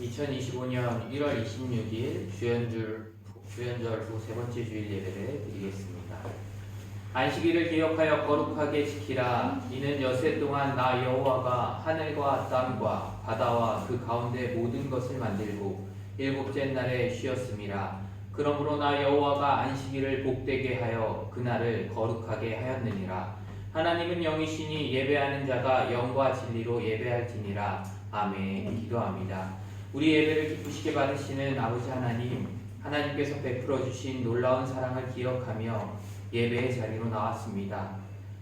2025년 1월 26일 주연절 후 세 번째 주일 예배를 드리겠습니다. 안식일을 기억하여 거룩하게 지키라. 이는 엿새 동안 나 여호와가 하늘과 땅과 바다와 그 가운데 모든 것을 만들고 일곱째 날에 쉬었음이라. 그러므로 나 여호와가 안식일을 복되게 하여 그날을 거룩하게 하였느니라. 하나님은 영이시니 예배하는 자가 영과 진리로 예배할지니라. 아멘. 기도합니다. 우리 예배를 기쁘시게 받으시는 아버지 하나님, 하나님께서 베풀어 주신 놀라운 사랑을 기억하며 예배의 자리로 나왔습니다.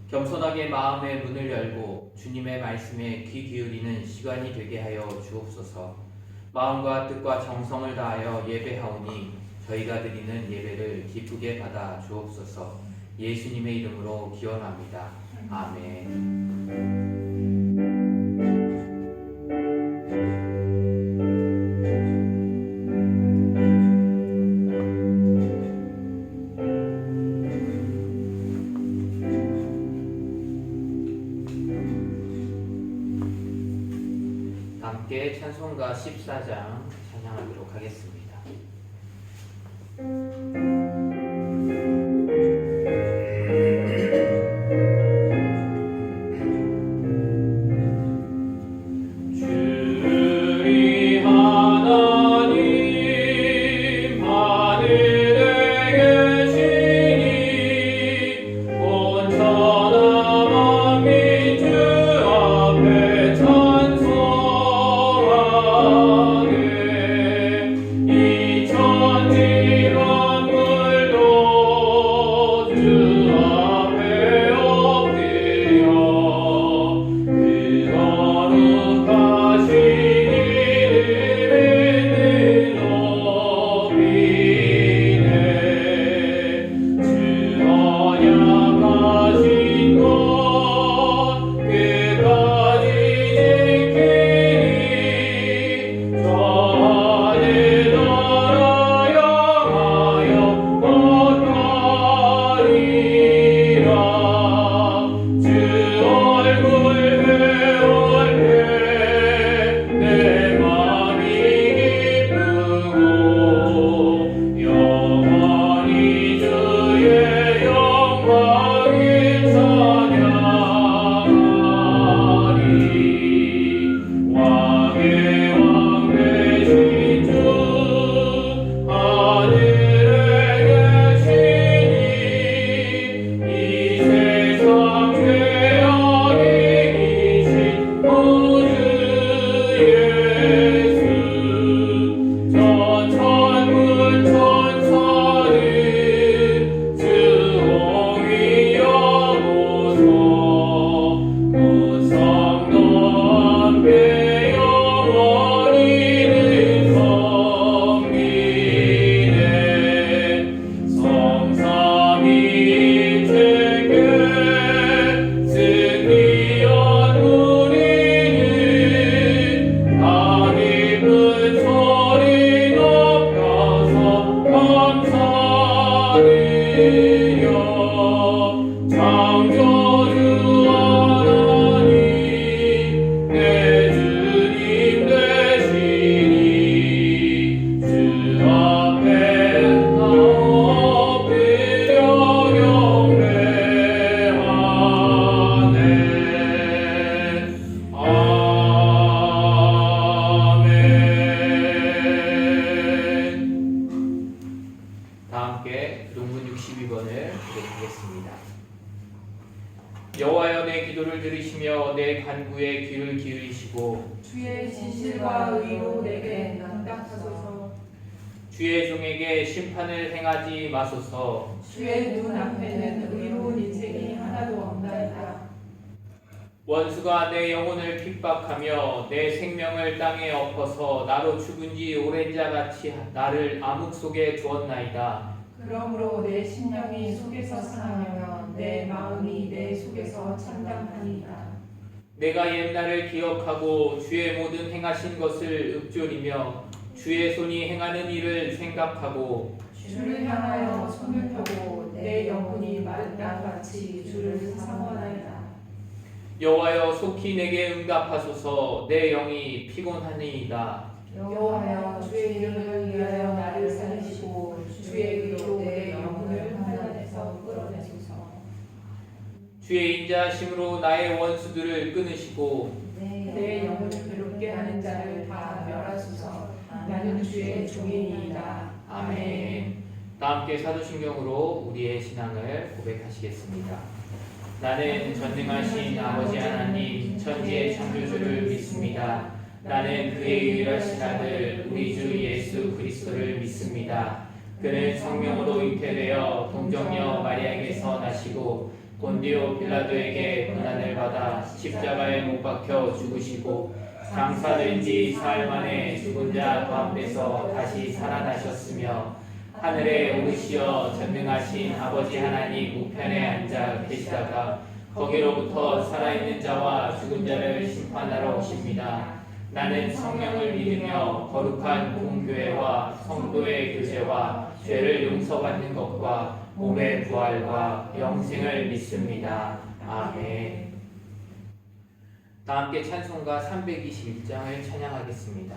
겸손하게 마음의 문을 열고 주님의 말씀에 귀 기울이는 시간이 되게 하여 주옵소서. 마음과 뜻과 정성을 다하여 예배하오니 저희가 드리는 예배를 기쁘게 받아 주옵소서. 예수님의 이름으로 기원합니다. 아멘. 함께 찬송가 14장 찬양하도록 하겠습니다. 여호와여, 내 기도를 들으시며 내 간구에 귀를 기울이시고 주의 진실과 의로 내게 응답하소서. 주의 종에게 심판을 행하지 마소서. 주의 눈앞에는 의로운 인생이 하나도 없나이다. 원수가 내 영혼을 핍박하며 내 생명을 땅에 엎어서 나로 죽은 지 오랜 자같이 나를 암흑 속에 두었나이다. 그러므로 내 심령이 속에서 상하며 내 마음이 내 속에서 참담하니이다. 내가 옛날을 기억하고 주의 모든 행하신 것을 읊조리며 주의 손이 행하는 일을 생각하고 주를 향하여 손을 펴고 내 영혼이 마른 땅같이 주를 사모하나이다. 여호와여, 속히 내게 응답하소서. 내 영이 피곤하니이다. 여호와여 주의 이름을 위하여 나를 살리시고 주의 위로 내 영혼을 환난에서 끌어내소서. 주의 인자하심으로 나의 원수들을 끊으시고 내 영혼을 괴롭게 하는 자를 다 멸하소서. 나는 주의 종이니이다. 아멘. 다 함께 사도신경으로 우리의 신앙을 고백하시겠습니다. 나는 전능하신 아버지 하나님 천지의 창조주를 믿습니다. 나는 그의 유일하신 아들 우리 주 예수 그리스도를 믿습니다. 그는 성령으로 잉태되어 동정녀 마리아에게서 나시고 본디오 빌라도에게 고난을 받아 십자가에 못 박혀 죽으시고 장사된 지 사흘 만에 죽은 자 가운데서 다시 살아나셨으며 하늘에 오르시어 전능하신 아버지 하나님 우편에 앉아 계시다가 거기로부터 살아있는 자와 죽은 자를 심판하러 오십니다. 나는 성령을 믿으며 거룩한 공교회와 성도의 교제와 죄를 용서받는 것과 몸의 부활과 영생을 믿습니다. 아멘. 다 함께 찬송가 321장을 찬양하겠습니다.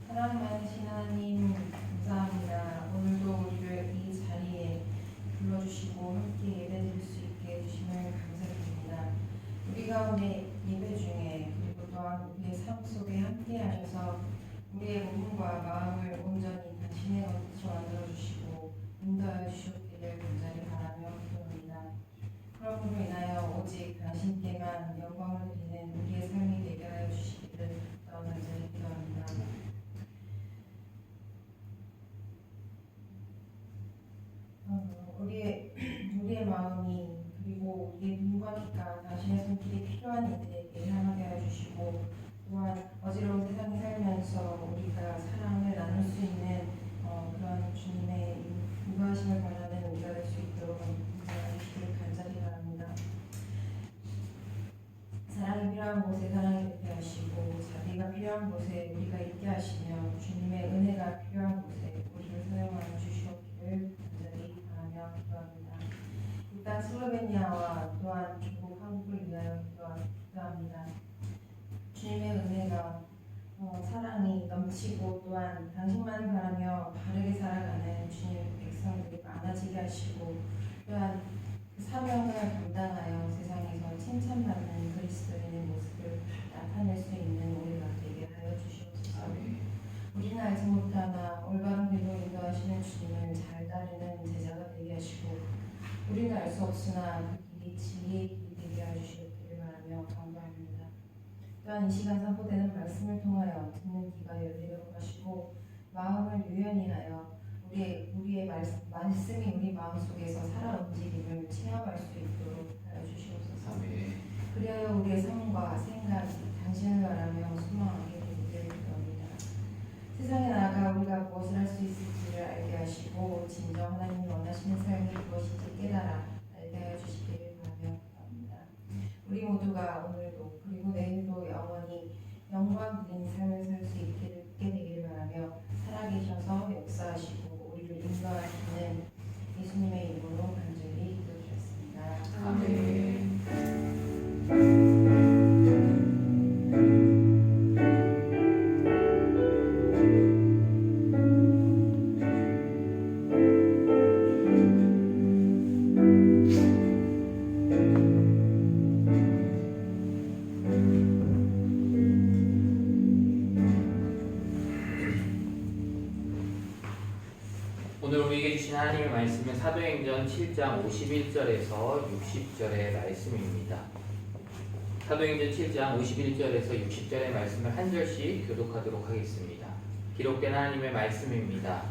사랑 많으신 하나님 감사합니다. 오늘도 우리를 이 자리에 불러주시고 함께 예배드릴 수 있게 해주심을 감사드립니다. 우리 가운데 예배 중에 그리고 또한 우리의 삶 속에 함께 하셔서 우리의 몸과 마음을 온전히 당신의 것으로 만들어주시고 인도하여 주셨기를 간절히 바라며 기도합니다. 그러므로 인하여 오직 당신께만 영광을 드리는 우리의 삶이 되게 하여 주시기를 더 간절히 기도합니다. 우리의 마음이 그리고 우리의 눈과 귀가 당신의 손길이 필요한 이들에게 향하게 하여 주시고 또한 어지러운 세상에 살면서 우리가 사랑을 나눌 수 있는 그런 주님의 인도하심을 바라는 우리가 될 수 있도록 인도해 주시기를 간절히 바랍니다. 사랑이 필요한 곳에 사랑이 있게 하시고 자비가 필요한 곳에 우리가 있게 하시며 주님의 은혜가 필요한 곳에 우리를 사용하여 주시옵기를 간절히 바라며 기도합니다. 일단 슬로베니아와 또한 조국 한국을 위하여 기도합니다. 주님의 은혜가 사랑이 넘치고 또한 당신만을 바라며 바르게 살아가는 주님 백성들이 많아지게 하시고 또한 그 사명을 감당하여 세상에서 칭찬받는 그리스도인의 모습을 나타낼 수 있는 우리가 되게 하여 주시옵소서. 우리는 알지 못하나 올바른 길로 인도하시는 주님을 잘 따르는 제자가 되게 하시고 우리는 알 수 없으나 그 길이 진리의 길이 되게 해주시기를 바라며 간구합니다. 또한 이 시간 선포되는 말씀을 통하여 듣는 귀가 열리도록 하시고 마음을 유연히 하여 우리의 말씀이 우리 마음속에서 살아 움직임을 체험할 수 있도록 하여 주시옵소서. 그리하여 우리의 삶과 생각이 당신을 바라며 소망하게 되기를 기도합니다. 세상에 나아가 우리가 무엇을 할 수 있을지를 알게 하시고 진정 하나님이 원하시는 삶이 무엇인지 깨달아 알게 하여 주시기를 바라며 기도합니다. 우리 모두가 오늘도 그리고 내일도 영원히 영광 드린 삶을 살 수 있게 되기를 바라며 살아계셔서 역사하시고 우리를 인도하시는 예수님의 이름으로 간절히 기도드렸습니다. 아멘. 오늘 우리에게 주신 하나님의 말씀은 사도행전 7장 51절에서 60절의 말씀입니다. 사도행전 7장 51절에서 60절의 말씀을 한 절씩 교독하도록 하겠습니다. 기록된 하나님의 말씀입니다.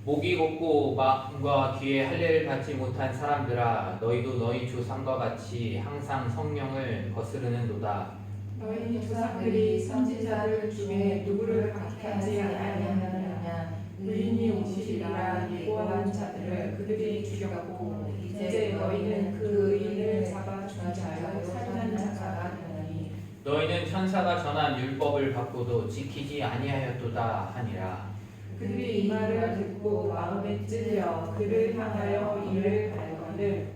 목이 곧고 마음과 귀에 할례를 받지 못한 사람들아 너희도 너희 조상과 같이 항상 성령을 거스르는도다. 너희 조상들이 선지자들 중에 누구를 박해하지 아니하느냐. 의인이 오시리라 예고한 자들을 그들이 죽였고 이제 너희는 그 의인을 잡아 주자여 살난 자가 되느니 너희는 천사가 전한 율법을 받고도 지키지 아니하였도다 하니라. 그들이 이 말을 듣고 마음에 찔려 그를 향하여 이를 갈거늘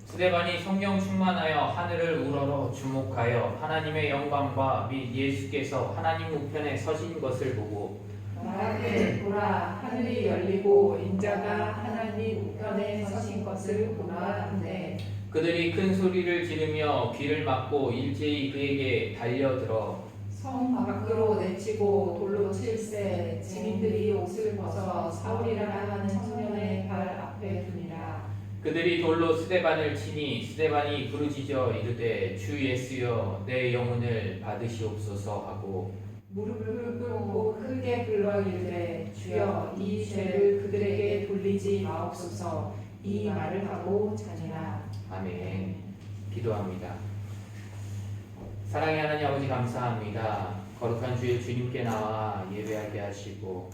스데반이 성령 충만하여 하늘을 우러러 주목하여 하나님의 영광과 및 예수께서 하나님 우편에 서신 것을 보고 말하되 보라 하늘이 열리고 인자가 하나님 우편에 서신 것을 보라 하는데 그들이 큰 소리를 지르며 귀를 막고 일제히 그에게 달려들어 성 밖으로 내치고 돌로 칠세 증인들이 옷을 벗어 사울이라 하는 청년의 발 앞에 두니라. 그들이 돌로 스데반을 치니 스데반이 부르짖어 이르되 주 예수여 내 영혼을 받으시옵소서 하고 무릎을 꿇고 크게 불러 이르되 주여 이 죄를 그들에게 돌리지 마옵소서. 이 말을 하고 자니라. 아멘. 기도합니다. 사랑의 하나님 아버지 감사합니다. 거룩한 주의 주님께 나와 예배하게 하시고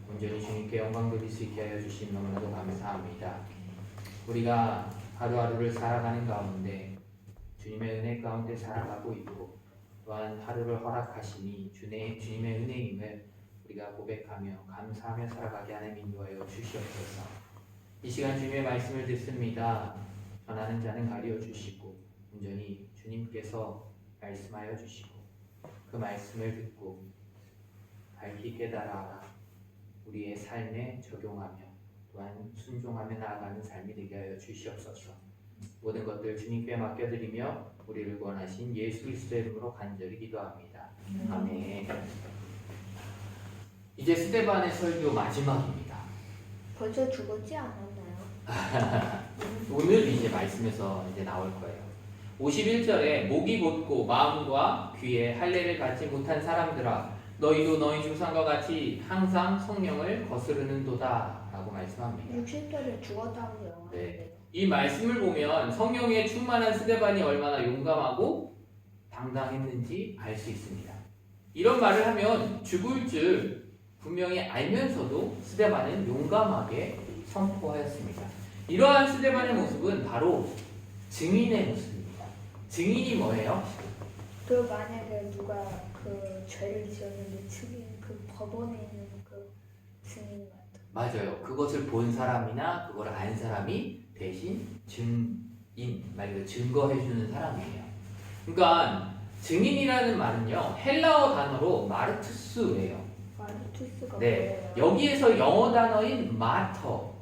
온전히 주님께 영광 돌릴 수 있게 하여 주신 너무나도 감사합니다. 우리가 하루하루를 살아가는 가운데 주님의 은혜 가운데 살아가고 있고 또한 하루를 허락하시니 주님의 은혜임을 우리가 고백하며 감사하며 살아가게 하는 인도하여 주시옵소서. 이 시간 주님의 말씀을 듣습니다. 전하는 자는 가리어 주시고 온전히 주님께서 말씀하여 주시고 그 말씀을 듣고 밝히 깨달아 우리의 삶에 적용하며 또한 순종하며 나아가는 삶이 되게 하여 주시옵소서. 모든 것들 주님께 맡겨드리며 우리를 구원하신 예수 그리스도의 이름으로 간절히 기도합니다. 아멘. 이제 스데반의 설교 마지막입니다. 벌써 죽었지 않았나요? 오늘 이제 말씀에서 이제 나올 거예요. 51절에 목이 곧고 마음과 귀에 할례를 받지 못한 사람들아 너희도 너희 조상과 같이 항상 성령을 거스르는도다 라고 말씀합니다. 60절에 죽었다고 영화인데요. 네. 이 말씀을 보면 성령에 충만한 스데반이 얼마나 용감하고 당당했는지 알 수 있습니다. 이런 말을 하면 죽을 줄 분명히 알면서도 스데반은 용감하게 선포하였습니다. 이러한 스데반의 모습은 바로 증인의 모습입니다. 증인이 뭐예요? 그 만약에 누가 그 죄를 지었는데 증인 그 법원에 있는 그 증인 같은. 맞아요. 그것을 본 사람이나 그걸 안 사람이 대신 증인, 말 그대로 증거해주는 사람이에요. 그러니까 증인이라는 말은요 헬라어 단어로 마르투스예요. 마르투스가 네, 뭐예요? 여기에서 영어 단어인 마터,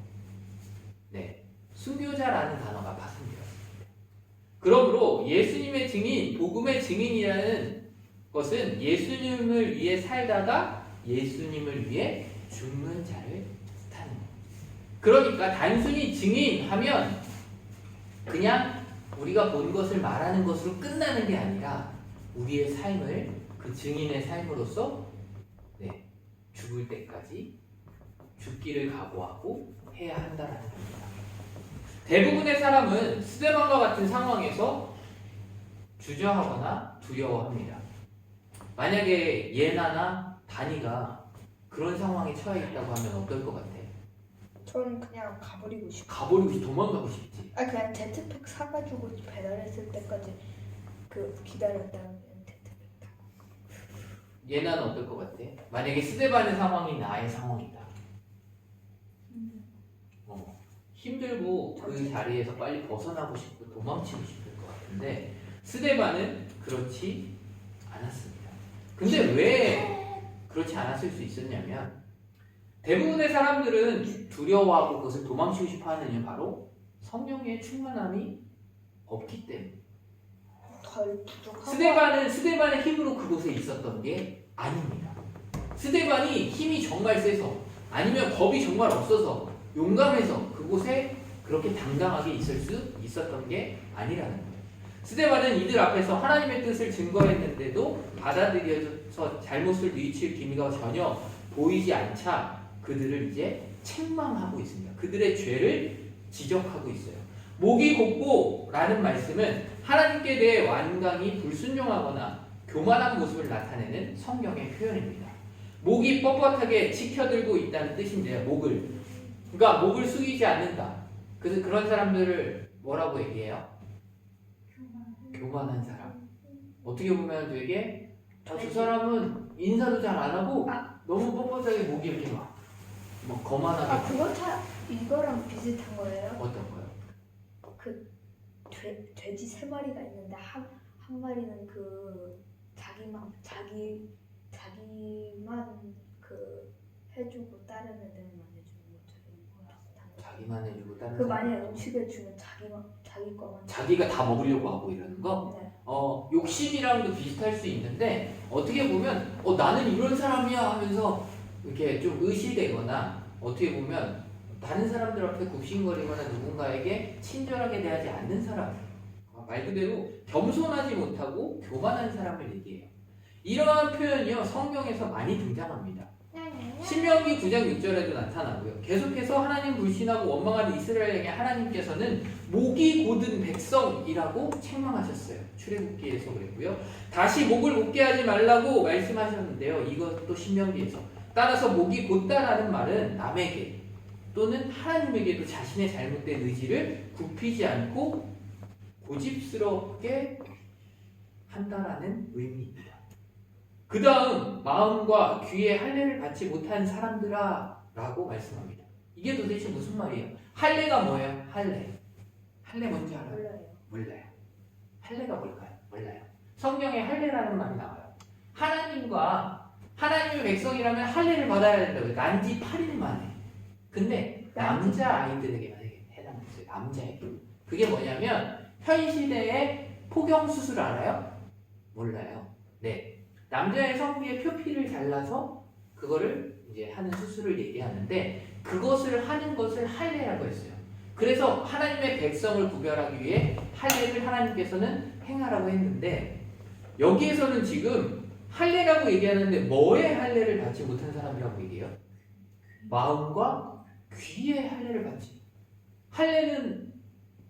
네, 순교자라는 단어가 파생되었습니다. 그러므로 예수님의 증인, 복음의 증인이라는 것은 예수님을 위해 살다가 예수님을 위해 죽는 자를 뜻하는 겁니다. 그러니까 단순히 증인하면 그냥 우리가 본 것을 말하는 것으로 끝나는 게 아니라 우리의 삶을 그 증인의 삶으로서 죽을 때까지 죽기를 각오하고 해야 한다는 겁니다. 대부분의 사람은 스데반과 같은 상황에서 주저하거나 두려워합니다. 만약에 예나나 다니가 그런 상황에 처해 있다고 하면 어떨 것 같아? 저는 그냥 가버리고 싶어. 가버리고 도망가고 싶지. 아 그냥 제트팩 사가지고 배달했을 때까지 그 기다렸다면 제트팩 타고. 예나는 어떨 것 같아? 만약에 스데반의 상황이 나의 상황이다. 힘들고 그 자리에서 빨리 벗어나고 싶고 도망치고 싶을 것 같은데 스데반은 그렇지 않았습니다. 근데 왜 그렇지 않았을 수 있었냐면 대부분의 사람들은 두려워하고 그것을 도망치고 싶어 하는 이유는 바로 성령의 충만함이 없기 때문에. 덜 부족하고. 스데반의 힘으로 그곳에 있었던 게 아닙니다. 스데반이 힘이 정말 세서 아니면 겁이 정말 없어서 용감해서 그곳에 그렇게 당당하게 있을 수 있었던 게 아니라는 거예요. 스데반은 이들 앞에서 하나님의 뜻을 증거했는데도 받아들여서 잘못을 뉘우칠 기미가 전혀 보이지 않자 그들을 이제 책망하고 있습니다. 그들의 죄를 지적하고 있어요. 목이 곧고라는 말씀은 하나님께 대해 완강히 불순종하거나 교만한 모습을 나타내는 성경의 표현입니다. 목이 뻣뻣하게 치켜들고 있다는 뜻인데요. 그러니까 목을 숙이지 않는다. 그래서 그런 사람들을 뭐라고 얘기해요? 교만한 사람. 어떻게 보면 되게 저 사람은 인사도 잘 안 하고 너무 뻣뻣하게 목이 이렇게 막 거만하게. 아 그거 이거랑 비슷한 거예요? 어떤 거요? 그 돼지 세 마리가 있는데 한 마리는 그 자기만 그 해주고 다른 애들은 안 해주는 것처럼 비슷한 거. 자기만 해주고 다른 그 사람. 만약에 음식을 주면 자기 거만. 자기가 다 먹으려고 하고 이러는 거? 네. 욕심이랑도 비슷할 수 있는데 어떻게 보면 나는 이런 사람이야 하면서 이렇게 좀 의시되거나 어떻게 보면 다른 사람들 앞에 굽신거리거나 누군가에게 친절하게 대하지 않는 사람, 말 그대로 겸손하지 못하고 교만한 사람을 얘기해요. 이러한 표현이요 성경에서 많이 등장합니다. 신명기 9장 6절에도 나타나고요. 계속해서 하나님 불신하고 원망하는 이스라엘에게 하나님께서는 목이 곧은 백성이라고 책망하셨어요. 출애굽기에서 그랬고요. 다시 목을 곧게 하지 말라고 말씀하셨는데요. 이것도 신명기에서. 따라서 목이 곧다라는 말은 남에게 또는 하나님에게도 자신의 잘못된 의지를 굽히지 않고 고집스럽게 한다라는 의미입니다. 그 다음 마음과 귀에 할례를 받지 못한 사람들아 라고 말씀합니다. 이게 도대체 무슨 말이에요? 할례가 뭐예요? 할례 뭔지 알아요? 몰라요. 할례가 뭘까요? 몰라요. 성경에 할례라는 말이 나와요. 하나님의 백성이라면 할례를 받아야 된다고요. 난지 8일 만에. 근데 남자아이들에게만 해당됐어요. 남자에게. 그게 뭐냐면 현 시대의 포경수술 알아요? 몰라요. 네. 남자의 성기의 표피를 잘라서 그거를 이제 하는 수술을 얘기하는데 그것을 하는 것을 할례라고 했어요. 그래서 하나님의 백성을 구별하기 위해 할례를 하나님께서는 행하라고 했는데 여기에서는 지금 할례라고 얘기하는데 뭐의 할례를 받지 못한 사람이라고 얘기해요? 마음과 귀의 할례를 받지. 할례는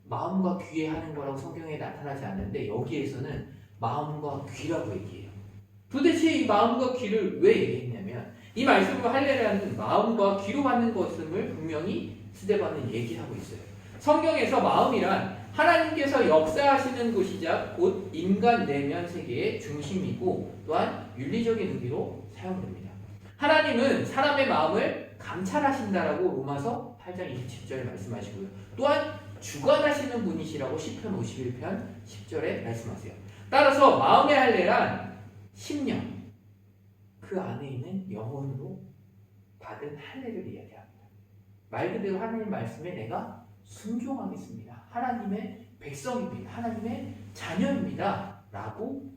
마음과 귀에 하는 거라고 성경에 나타나지 않는데 여기에서는 마음과 귀라고 얘기해요. 도대체 이 마음과 귀를 왜 얘기했냐면 이 말씀으로 할례라는 마음과 귀로 받는 것임을 분명히 스데반은 얘기하고 있어요. 성경에서 마음이란 하나님께서 역사하시는 곳이자 곧 인간 내면 세계의 중심이고 또한 윤리적인 의미로 사용됩니다. 하나님은 사람의 마음을 감찰하신다라고 로마서 8장 27절에 말씀하시고요. 또한 주관하시는 분이시라고 시편 51편 10절에 말씀하세요. 따라서 마음의 할례란 심령, 그 안에 있는 영혼으로 받은 할례를 이야기합니다. 말 그대로 하나님 말씀에 내가 순종하겠습니다. 하나님의 백성입니다. 하나님의 자녀입니다. 라고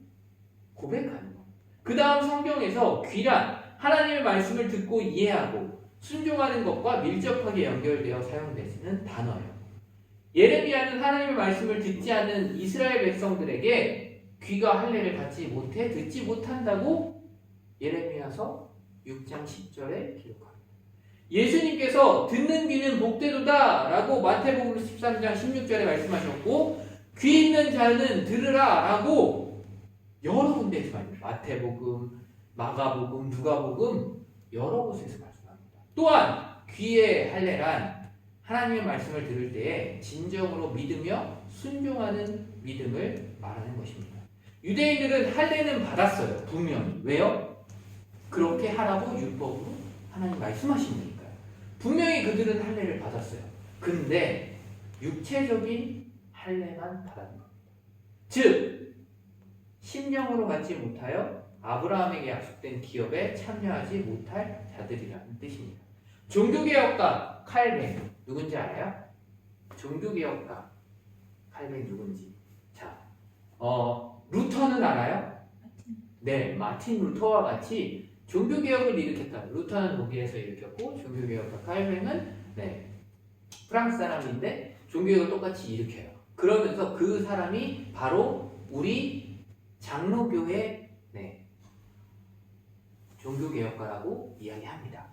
고백하는 것. 그 다음 성경에서 귀란 하나님의 말씀을 듣고 이해하고 순종하는 것과 밀접하게 연결되어 사용되는 단어예요. 예레미야는 하나님의 말씀을 듣지 않는 이스라엘 백성들에게 귀가 할례를 받지 못해 듣지 못한다고 예레미야서 6장 10절에 기록합니다. 예수님께서 듣는 귀는 복되도다 라고 마태복음 13장 16절에 말씀하셨고 귀 있는 자는 들으라 라고 여러 군데에서 말씀합니다. 마태복음, 마가복음, 누가복음 여러 곳에서 말씀합니다. 또한 귀의 할례란 하나님의 말씀을 들을 때에 진정으로 믿으며 순종하는 믿음을 말하는 것입니다. 유대인들은 할례는 받았어요. 분명히. 왜요? 그렇게 하라고 율법으로 하나님 말씀하시니까요. 분명히 그들은 할례를 받았어요. 근데 육체적인 할례만 받은 겁니다. 즉 심령으로 갖지 못하여 아브라함에게 약속된 기업에 참여하지 못할 자들이라는 뜻입니다. 종교개혁가 칼뱅 누군지 알아요? 종교개혁가 칼뱅 누군지. 자, 루터는 알아요? 네, 마틴 루터와 같이 종교개혁을 일으켰다. 루터는 독일에서 일으켰고 종교개혁가 칼뱅은 프랑스 사람인데 종교개혁을 똑같이 일으켜요. 그러면서 그 사람이 바로 우리 장로교회 종교개혁가라고 이야기합니다.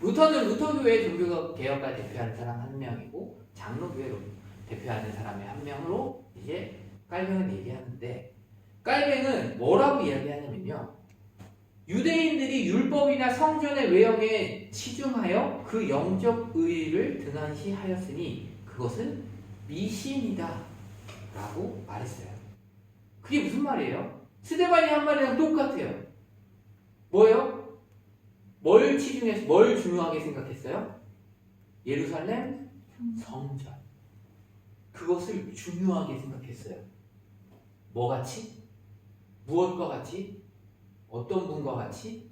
루터는 루터교회 종교개혁가 대표하는 사람 한 명이고 장로교회 대표하는 사람의 한 명으로 이제 깔뱅을 얘기하는데 깔뱅은 뭐라고 이야기하냐면요. 유대인들이 율법이나 성전의 외형에 치중하여 그 영적 의의를 등한시하였으니 그것은 미신이다 라고 말했어요. 그게 무슨 말이에요? 스데반이 한 말이랑 똑같아요. 뭐예요? 뭘 치중해서 뭘 중요하게 생각했어요? 예루살렘 성전. 그것을 중요하게 생각했어요. 뭐 같이? 무엇과 같이? 어떤 분과 같이?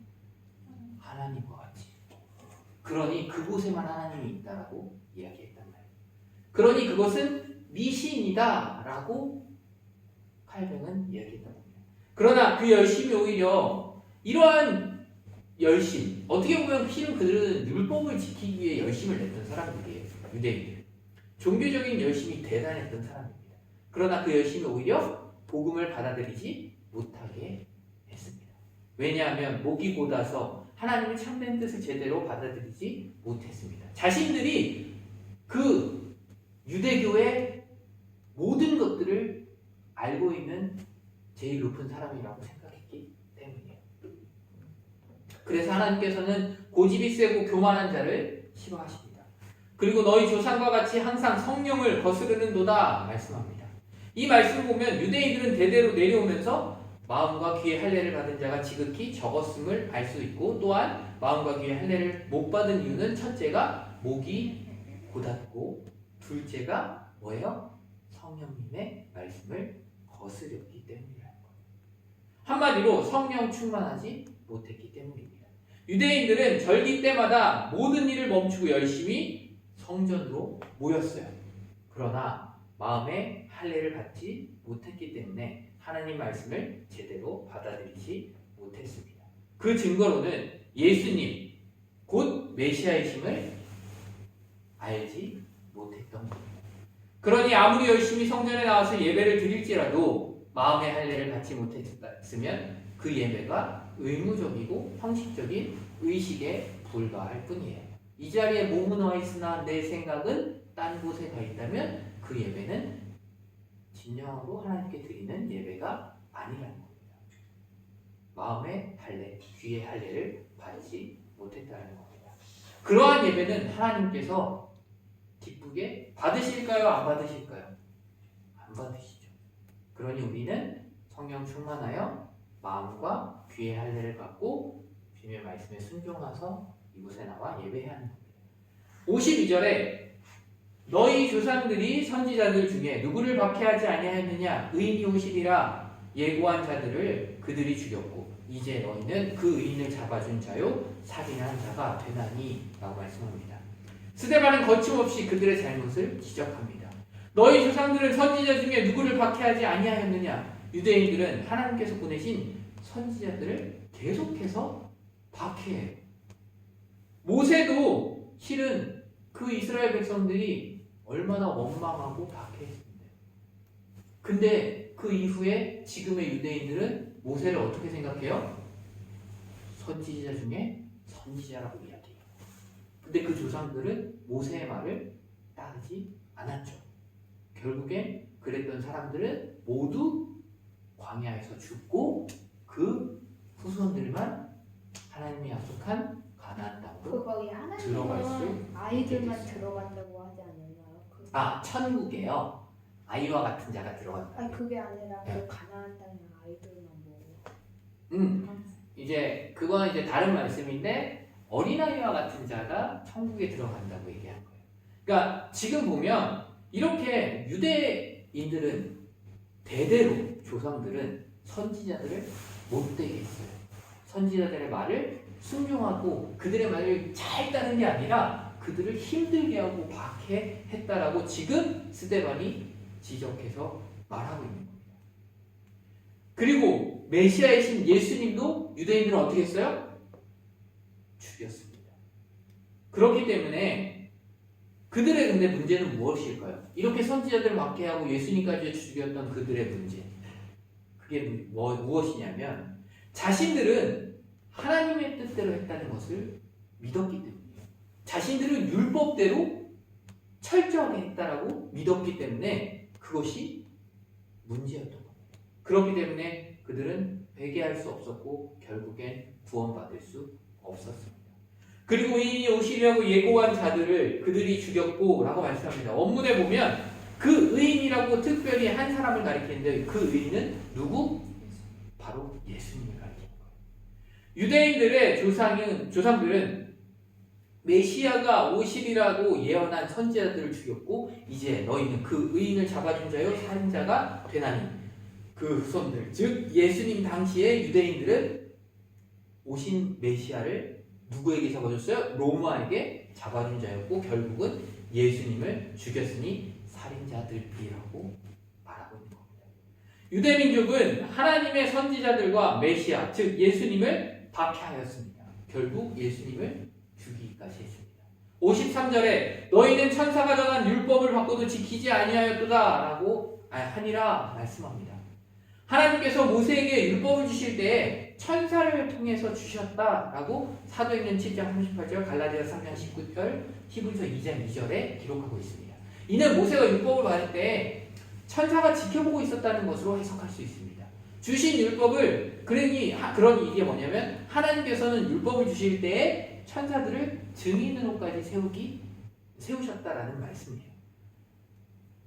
하나님과 같이. 그러니 그곳에만 하나님이 있다라고 이야기했단 말이에요. 그러니 그것은 미신이다라고 칼뱅은 이야기했단 말이에요. 그러나 그 열심이 오히려 이러한 열심, 어떻게 보면 실은 그들은 율법을 지키기 위해 열심을 냈던 사람들이에요. 유대인들. 종교적인 열심이 대단했던 사람입니다. 그러나 그 열심이 오히려 복음을 받아들이지 못하게 했습니다. 왜냐하면 목이 곧아서 하나님의 참된 뜻을 제대로 받아들이지 못했습니다. 자신들이 그 유대교의 모든 것들을 알고 있는 제일 높은 사람이라고 생각했기 때문이에요. 그래서 하나님께서는 고집이 세고 교만한 자를 싫어하십니다. 그리고 너희 조상과 같이 항상 성령을 거스르는도다 말씀합니다. 이 말씀을 보면 유대인들은 대대로 내려오면서 마음과 귀의 할례를 받은 자가 지극히 적었음을 알 수 있고 또한 마음과 귀의 할례를 못 받은 이유는 첫째가 목이 곧았고 둘째가 뭐예요? 성령님의 말씀을 거스렸기 때문이라는 거예요. 한마디로 성령 충만하지 못했기 때문입니다. 유대인들은 절기 때마다 모든 일을 멈추고 열심히 성전으로 모였어요. 그러나 마음에 할례를 받지 못했기 때문에 하나님 말씀을 제대로 받아들이지 못했습니다. 그 증거로는 예수님 곧 메시아이심을 알지 못했던 겁니다. 그러니 아무리 열심히 성전에 나와서 예배를 드릴지라도 마음의 할례를 받지 못했으면 그 예배가 의무적이고 형식적인 의식에 불과할 뿐이에요. 이 자리에 몸은 와 있으나 내 생각은 딴 곳에 가 있다면 그 예배는 진정으로 하나님께 드리는 예배가 아니라는 겁니다. 마음의 할례, 귀의 할례를 받지 못했다는 겁니다. 그러한 예배는 하나님께서 기쁘게 받으실까요? 안 받으실까요? 안 받으시죠. 그러니 우리는 성령 충만하여 마음과 귀의 할례를 받고 주님의 말씀에 순종하서 이곳에 나와 예배해야 하는 겁니다. 52절에 너희 조상들이 선지자들 중에 누구를 박해하지 아니하였느냐? 의인이 오시리라 예고한 자들을 그들이 죽였고 이제 너희는 그 의인을 잡아준 자요 살인한 자가 되나니 라고 말씀합니다. 스데반은 거침없이 그들의 잘못을 지적합니다. 너희 조상들은 선지자 중에 누구를 박해하지 아니하였느냐? 유대인들은 하나님께서 보내신 선지자들을 계속해서 박해해요. 모세도 실은 그 이스라엘 백성들이 얼마나 원망하고 박해했습니다. 근데 그 이후에 지금의 유대인들은 모세를 어떻게 생각해요? 선지자 중에 선지자라고 이야기해요. 근데 그 조상들은 모세의 말을 따르지 않았죠. 결국엔 그랬던 사람들은 모두 광야에서 죽고 그 후손들만 하나님이 약속한 가나안 땅으로 거기 들어갈 수 하나님은 아이들만 있게 됐어요. 들어간다고 하지 않았나요? 천국에요. 아이와 같은 자가 들어간다. 아니 그게 아니라 네. 그 가나안 땅에 아이들만 뭐. 이제 그건 이제 다른 말씀인데 어린아이와 같은 자가 천국에 들어간다고 얘기한 거예요. 그러니까 지금 보면 이렇게 유대인들은 대대로 조상들은 선지자들을 못되게 했어요. 선지자들의 말을 순종하고 그들의 말을 잘 따르는 게 아니라 그들을 힘들게 하고 박해했다라고 지금 스데반이 지적해서 말하고 있는 겁니다. 그리고 메시아이신 예수님도 유대인들은 어떻게 했어요? 죽였습니다. 그렇기 때문에 그들의 근데 문제는 무엇일까요? 이렇게 선지자들을 박해하고 예수님까지 죽였던 그들의 문제. 그게 무엇이냐면 자신들은 하나님의 뜻대로 했다는 것을 믿었기 때문이에요. 자신들은 율법대로 철저하게 했다라고 믿었기 때문에 그것이 문제였던 겁니다. 그렇기 때문에 그들은 회개할 수 없었고 결국엔 구원받을 수 없었습니다. 그리고 의인이 오시리라고 예고한 자들을 그들이 죽였고 라고 말씀합니다. 원문에 보면 그 의인이라고 특별히 한 사람을 가리키는데 그 의인은 누구? 바로 예수님을 가리키는 거예요. 유대인들의 조상들은 메시아가 오시리라고 예언한 선지자들을 죽였고 이제 너희는 그 의인을 잡아준 자요 살인자가 되나니 그 후손들 즉 예수님 당시에 유대인들은 오신 메시아를 누구에게 잡아줬어요? 로마에게 잡아준 자였고 결국은 예수님을 죽였으니 살인자들이라고 말하고 있는 겁니다. 유대민족은 하나님의 선지자들과 메시아 즉 예수님을 박해하였습니다. 결국 예수님을 죽이기까지 했습니다. 53절에 너희는 천사가 전한 율법을 받고도 지키지 아니하였도다 라고 하니라 말씀합니다. 하나님께서 모세에게 율법을 주실 때에 천사를 통해서 주셨다라고 사도행전 7장 38절, 갈라디아서 3장 19절, 히브리서 2장 2절에 기록하고 있습니다. 이는 모세가 율법을 받을 때 천사가 지켜보고 있었다는 것으로 해석할 수 있습니다. 주신 율법을 그런 이게 뭐냐면 하나님께서는 율법을 주실 때에 천사들을 증인으로까지 세우셨다라는 말씀이에요.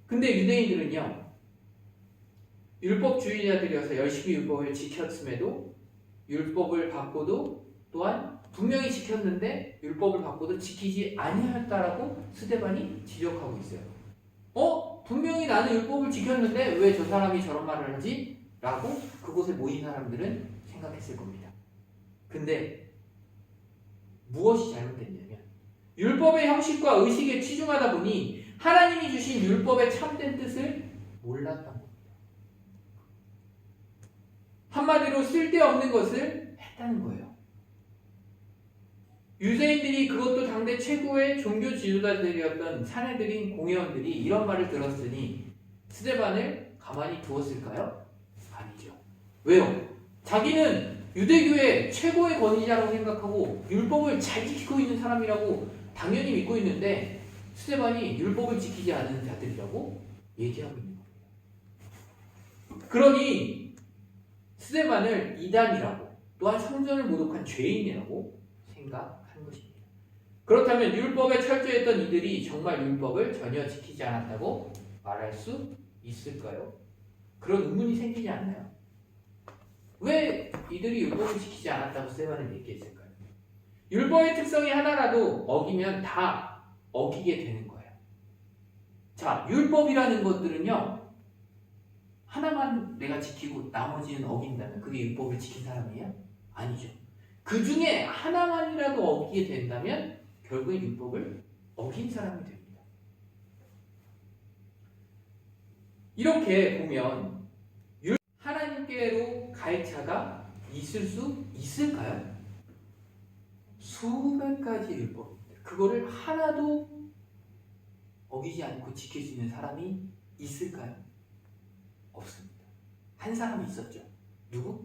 근데 유대인들은요 율법주의자들이어서 열심히 율법을 지켰음에도 율법을 받고도 또한 분명히 지켰는데 율법을 받고도 지키지 아니하였다라고 스데반이 지적하고 있어요. 분명히 나는 율법을 지켰는데 왜 저 사람이 저런 말을 하지? 라고 그곳에 모인 사람들은 생각했을 겁니다. 근데 무엇이 잘못됐냐면 율법의 형식과 의식에 치중하다 보니 하나님이 주신 율법의 참된 뜻을 몰랐던 겁니다. 한마디로 쓸데없는 것을 했다는 거예요. 유대인들이 그것도 당대 최고의 종교 지도자들이었던 사내들인 공회원들이 이런 말을 들었으니 스데반을 가만히 두었을까요? 아니죠. 왜요? 자기는 유대교의 최고의 권위자라고 생각하고 율법을 잘 지키고 있는 사람이라고 당연히 믿고 있는데 스데반이 율법을 지키지 않는 자들이라고 얘기하고 있는 겁니다. 그러니 스데반을 이단이라고 또한 성전을 모독한 죄인이라고 생각한 것입니다. 그렇다면 율법에 철저했던 이들이 정말 율법을 전혀 지키지 않았다고 말할 수 있을까요? 그런 의문이 생기지 않나요? 왜 이들이 율법을 지키지 않았다고 스데반은 얘기했을까요? 율법의 특성이 하나라도 어기면 다 어기게 되는 거예요. 자, 율법이라는 것들은요, 하나만 내가 지키고 나머지는 어긴다면 그게 율법을 지킨 사람이에요? 아니죠. 그 중에 하나만이라도 어기게 된다면 결국엔 율법을 어긴 사람이 됩니다. 이렇게 보면 하나님께로 갈 자가 있을 수 있을까요? 수백 가지 율법인데 그거를 하나도 어기지 않고 지킬 수 있는 사람이 있을까요? 없습니다. 한 사람이 있었죠. 누구?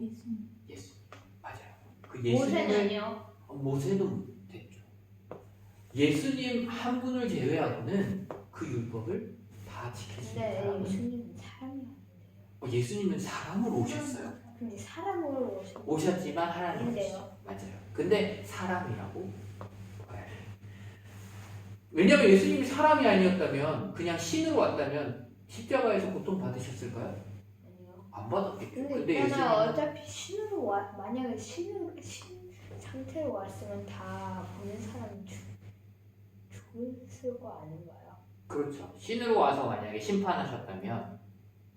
예수. 맞아요. 그 예수님을 모세는요? 모세도 됐죠. 예수님 한 분을 제외하고는 그 율법을 다 지킬 수 있는 근데 사람은 예수님은 사람이 아닌데요. 예수님은 사람으로 오셨어요. 근데 사람으로 오셨지만 하나님이시죠. 아닌데요. 맞아요. 근데 사람이라고 봐야 돼요. 왜냐하면 예수님이 사람이 아니었다면 그냥 신으로 왔다면 십자가에서 고통 받으셨을까요? 아니요. 안 받았겠죠. 근데 근데 있잖아 예수님은 어차피 신으로 만약에 신 상태로 왔으면 다 보는 사람이 죽었을 거 아닌가요? 그렇죠. 신으로 와서 만약에 심판하셨다면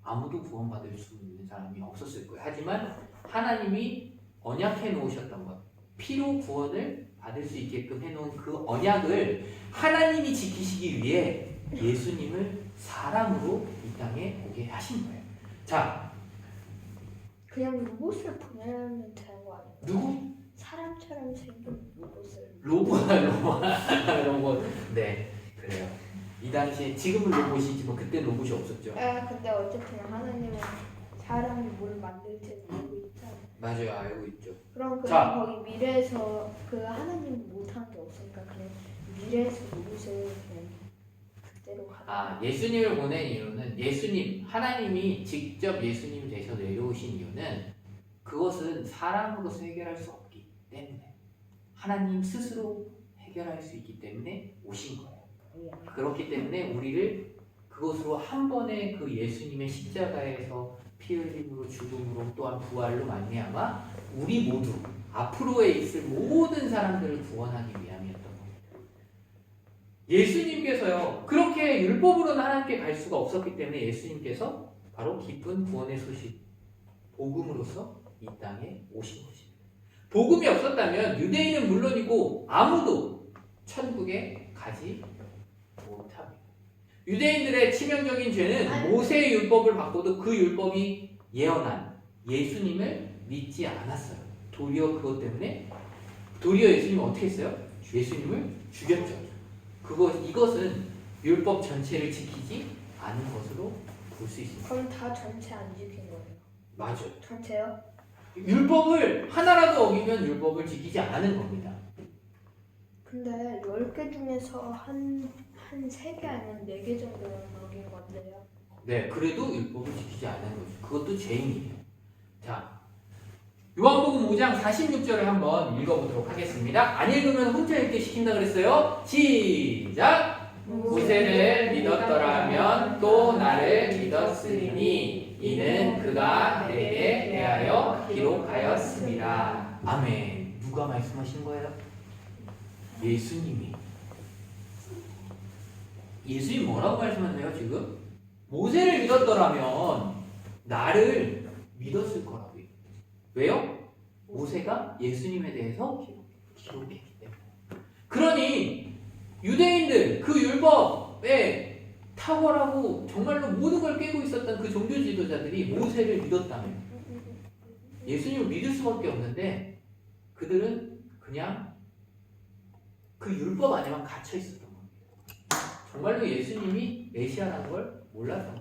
아무도 구원받을 수 있는 사람이 없었을 거예요. 하지만 하나님이 언약해 놓으셨던 것, 피로 구원을 받을 수 있게끔 해놓은 그 언약을 하나님이 지키시기 위해 예수님을 사람으로 이 땅에 오게 하신 거예요. 자, 그냥 로봇을 보내면 되는 거 아닌가요? 누구? 사람처럼 생긴 로봇을. 로봇. 네, 그래요. 이 당시에 지금은 로봇이지만 그때 로봇이 없었죠. 아 근데 어쨌든 하나님은 사람이 뭘 만들지 알고 있잖아요. 맞아요, 알고 있죠. 그럼 자. 거기 미래에서 그 하나님 못하는 게 없으니까 그냥 미래에서 로봇을 그냥 그대로 가는. 예수님을 보낸 이유는 예수님, 하나님이 직접 예수님이 되셔 내려오신 이유는 그것은 사람으로서 해결할 수 없기 때문에 하나님 스스로 해결할 수 있기 때문에 오신 거예요. 그렇기 때문에 우리를 그것으로 한 번에 그 예수님의 십자가에서 피 흘림으로 죽음으로 또한 부활로 말미암아 우리 모두 앞으로에 있을 모든 사람들을 구원하기 위함이었던 겁니다. 예수님께서요 그렇게 율법으로는 하나님께 갈 수가 없었기 때문에 예수님께서 바로 기쁜 구원의 소식 복음으로서 이 땅에 오신 것입니다. 복음이 없었다면 유대인은 물론이고 아무도 천국에 가지 못합니다. 유대인들의 치명적인 죄는 모세의 율법을 받고도 그 율법이 예언한 예수님을 믿지 않았어요. 도리어 그것 때문에 예수님은 어떻게 했어요? 예수님을 죽였죠. 이것은 율법 전체를 지키지 않은 것으로 볼 수 있습니다. 그럼 다 전체 안 지킨 거예요? 맞아요. 전체요? 율법을 하나라도 어기면 율법을 지키지 않은 겁니다. 근데 10개 중에서 한 3개 아니면 4개 정도는 어긴 건데요. 네, 그래도 율법을 지키지 않은 거죠. 그것도 죄인이에요. 자, 요한복음 5장 46절을 한번 읽어보도록 하겠습니다. 안 읽으면 혼자 읽게 시킨다 그랬어요. 시작! 모세를 믿었더라면 또 나를 믿었으리니 이는 그가 내게 대하여 기록하였습니다. 아멘. 누가 말씀하신 거예요? 예수님이. 예수님 뭐라고 말씀하세요 지금? 모세를 믿었더라면 나를 믿었을 거라고 얘기해요. 왜요? 모세가 예수님에 대해서 기록했기 때문에. 그러니 유대인들 그 율법에 탁월하고 정말로 모든 걸 깨고 있었던 그 종교 지도자들이 모세를 믿었다면 예수님을 믿을 수밖에 없는데 그들은 그냥 그 율법 안에만 갇혀 있었던 겁니다. 정말로 예수님이 메시아라는 걸 몰라서.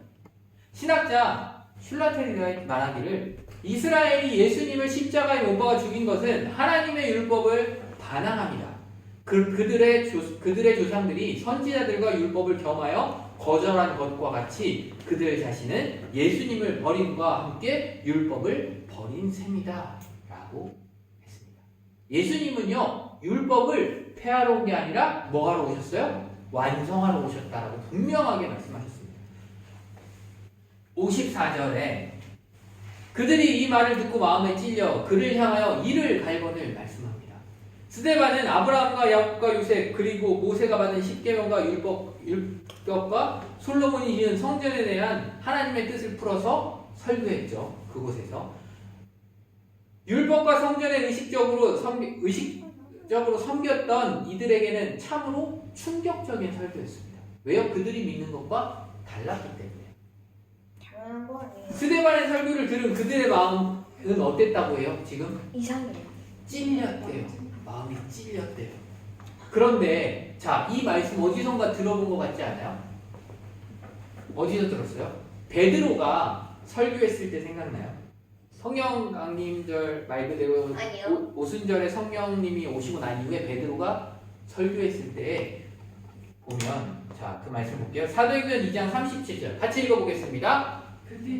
신학자 슐라테리가 말하기를 이스라엘이 예수님을 십자가에 못 박아 죽인 것은 하나님의 율법을 반항합니다. 그들의 조상들이 선지자들과 율법을 겸하여 거절한 것과 같이 그들 자신은 예수님을 버림과 함께 율법을 버린 셈이다 라고 했습니다. 예수님은요 율법을 폐하러 온 게 아니라 뭐 하러 오셨어요? 완성하러 오셨다라고 분명하게 말씀하셨습니다. 54절에 그들이 이 말을 듣고 마음에 찔려 그를 향하여 이를 갈건을 말씀합니다. 스데반은 아브라함과 야곱과 요셉 그리고 모세가 받은 십계명과 율법과 솔로몬이 지은 성전에 대한 하나님의 뜻을 풀어서 설교했죠. 그곳에서 율법과 성전에 의식적으로 섬겼던 이들에게는 참으로 충격적인 설교였습니다. 왜요? 그들이 믿는 것과 달랐기 때문에. 당연한 거 아니에요? 스데반의 설교를 들은 그들의 마음은 어땠다고 해요? 지금 이상해요. 찔렸대요. 마음이 찔렸대요. 그런데 자, 이 말씀 어디선가 들어본 것 같지 않아요? 어디서 들었어요? 베드로가 설교했을 때 생각나요? 성령 강림절 말 그대로 아니요. 오순절에 성령님이 오시고 난 이후에 베드로가 설교했을 때 보면 자, 그 말씀 볼게요. 사도행전 2장 37절 같이 읽어보겠습니다.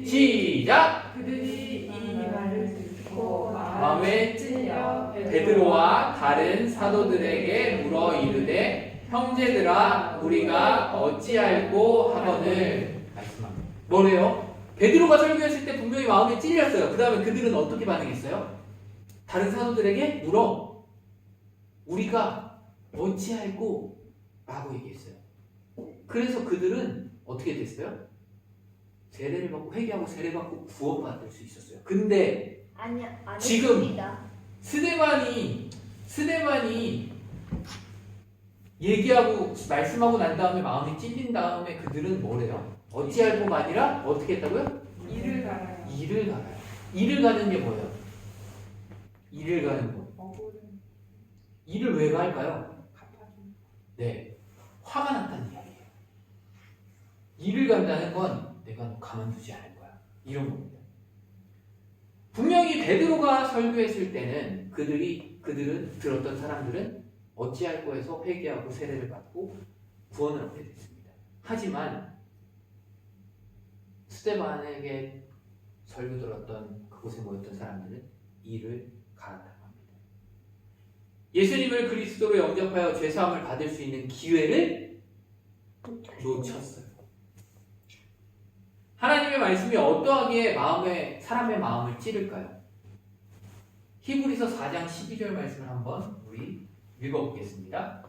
시작! 그들이 이 말을 듣고 마음에 찔려 베드로와 다른 사도들에게 물어 이르되 형제들아 우리가 어찌할꼬 하거늘 말씀합니다. 뭐래요? 베드로가 설교했을 때 분명히 마음에 찔렸어요. 그 다음에 그들은 어떻게 반응했어요? 다른 사도들에게 물어 우리가 어찌할꼬 라고 얘기했어요. 그래서 그들은 어떻게 됐어요? 세례를 받고 회개하고 세례받고 구원받을 수 있었어요. 근데 아니야. 지금 아닙니다. 스데반이 얘기하고 말씀하고 난 다음에 마음이 찔린 다음에 그들은 뭐래요? 어찌할 뿐 아니라 어떻게 했다고요? 이를 갈아요. 일을 갈아요. 일을 가는 게 뭐예요? 일을 가는 거. 억울은 일을 왜 갈까요? 갚아준. 네, 화가 났다는 이야기예요. 일을 간다는 건 내가 너 가만두지 않을 거야. 이런 겁니다. 분명히 베드로가 설교했을 때는 그들은 들었던 사람들은 어찌할 거에서 회개하고 세례를 받고 구원을 얻게 됐습니다. 하지만 스데반에게 설교 들었던 그곳에 모였던 사람들은 이를 갈았다고 합니다. 예수님을 그리스도로 영접하여 죄사함을 받을 수 있는 기회를 놓쳤어요. 하나님의 말씀이 어떠하게 사람의 마음을 찌를까요? 히브리서 4장 12절 말씀을 한번 우리 읽어보겠습니다.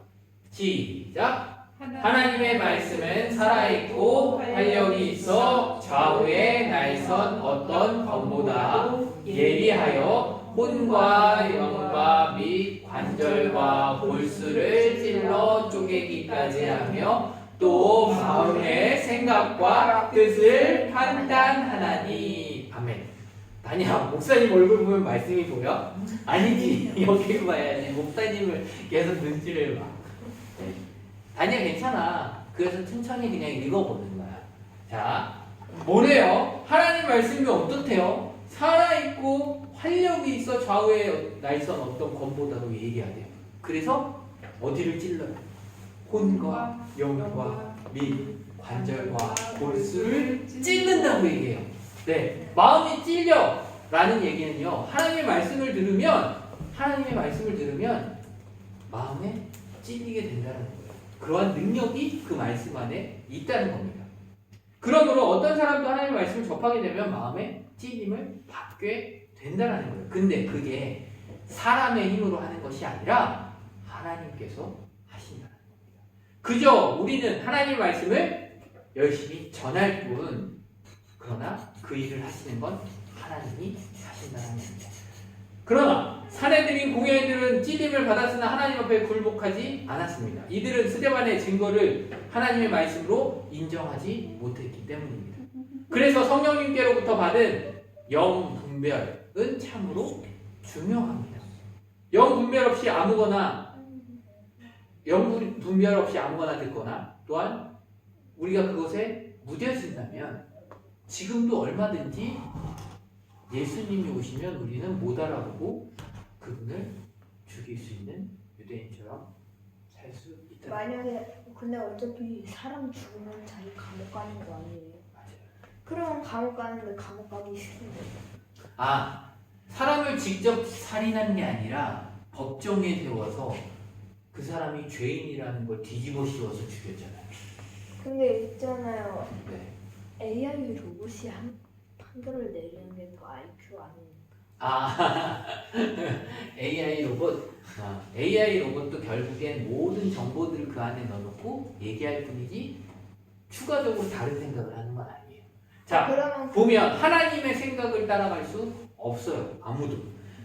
시작! 하나님의 말씀은 살아있고 활력이 있어 좌우에 날선 어떤 검보다 예리하여 혼과 영과 및 관절과 골수를 찔러 쪼개기까지 하며 또 마음의 생각과 뜻을 판단하나니. 아멘. 아니야, 목사님 얼굴 보면 말씀이 보여? 아니지, 여기 봐야지. 목사님을 계속 눈치를 봐. 네. 아니야, 괜찮아. 그래서 천천히 그냥 읽어보는 거야. 자, 뭐래요? 하나님 말씀이 어떻대요? 살아있고 활력이 있어 좌우에 날선 어떤 검보다도 예리하대요. 그래서 어디를 찔러요? 혼과 영과 및 관절과 골수를 찢는다고 얘기해요. 네, 마음이 찔려 라는 얘기는요, 하나님의 말씀을 들으면 마음에 찔리게 된다는 거예요. 그러한 능력이 그 말씀 안에 있다는 겁니다. 그러므로 어떤 사람도 하나님의 말씀을 접하게 되면 마음에 찔림을 받게 된다는 거예요. 근데 그게 사람의 힘으로 하는 것이 아니라 하나님께서 하신다는 겁니다. 그저 우리는 하나님의 말씀을 열심히 전할 뿐, 그러나 그 일을 하시는 건 하나님이 하신다는 겁니다. 그러나 사내들인 공회인들은 찔림을 받았으나 하나님 앞에 굴복하지 않았습니다. 이들은 스데반의 증거를 하나님의 말씀으로 인정하지 못했기 때문입니다. 그래서 성령님께로부터 받은 영분별은 참으로 중요합니다. 영분별 없이 아무거나 듣거나 또한 우리가 그것에 무뎌진다면 지금도 얼마든지 예수님이 오시면 우리는 못 알아보고 그분을 죽일 수 있는 유대인처럼 살 수 있다. 만약에 근데 어차피 사람 죽으면 자기 감옥 가는 거 아니에요? 맞아요. 그러면 감옥 가는데 감옥 가기 싫은데. 아, 사람을 직접 살인한 게 아니라 법정에 세워서 그 사람이 죄인이라는 걸 뒤집어 씌워서 죽였잖아요. 근데 있잖아요. 네. AI 로봇이 판결을 내리는 게 더 IQ 아닙니까? 아, AI 로봇. AI 로봇도 결국엔 모든 정보들을 그 안에 넣어놓고 얘기할 뿐이지 추가적으로 다른 생각을 하는 건 아니에요. 자, 그러면 보면 하나님의 생각을 따라갈 수 없어요. 아무도.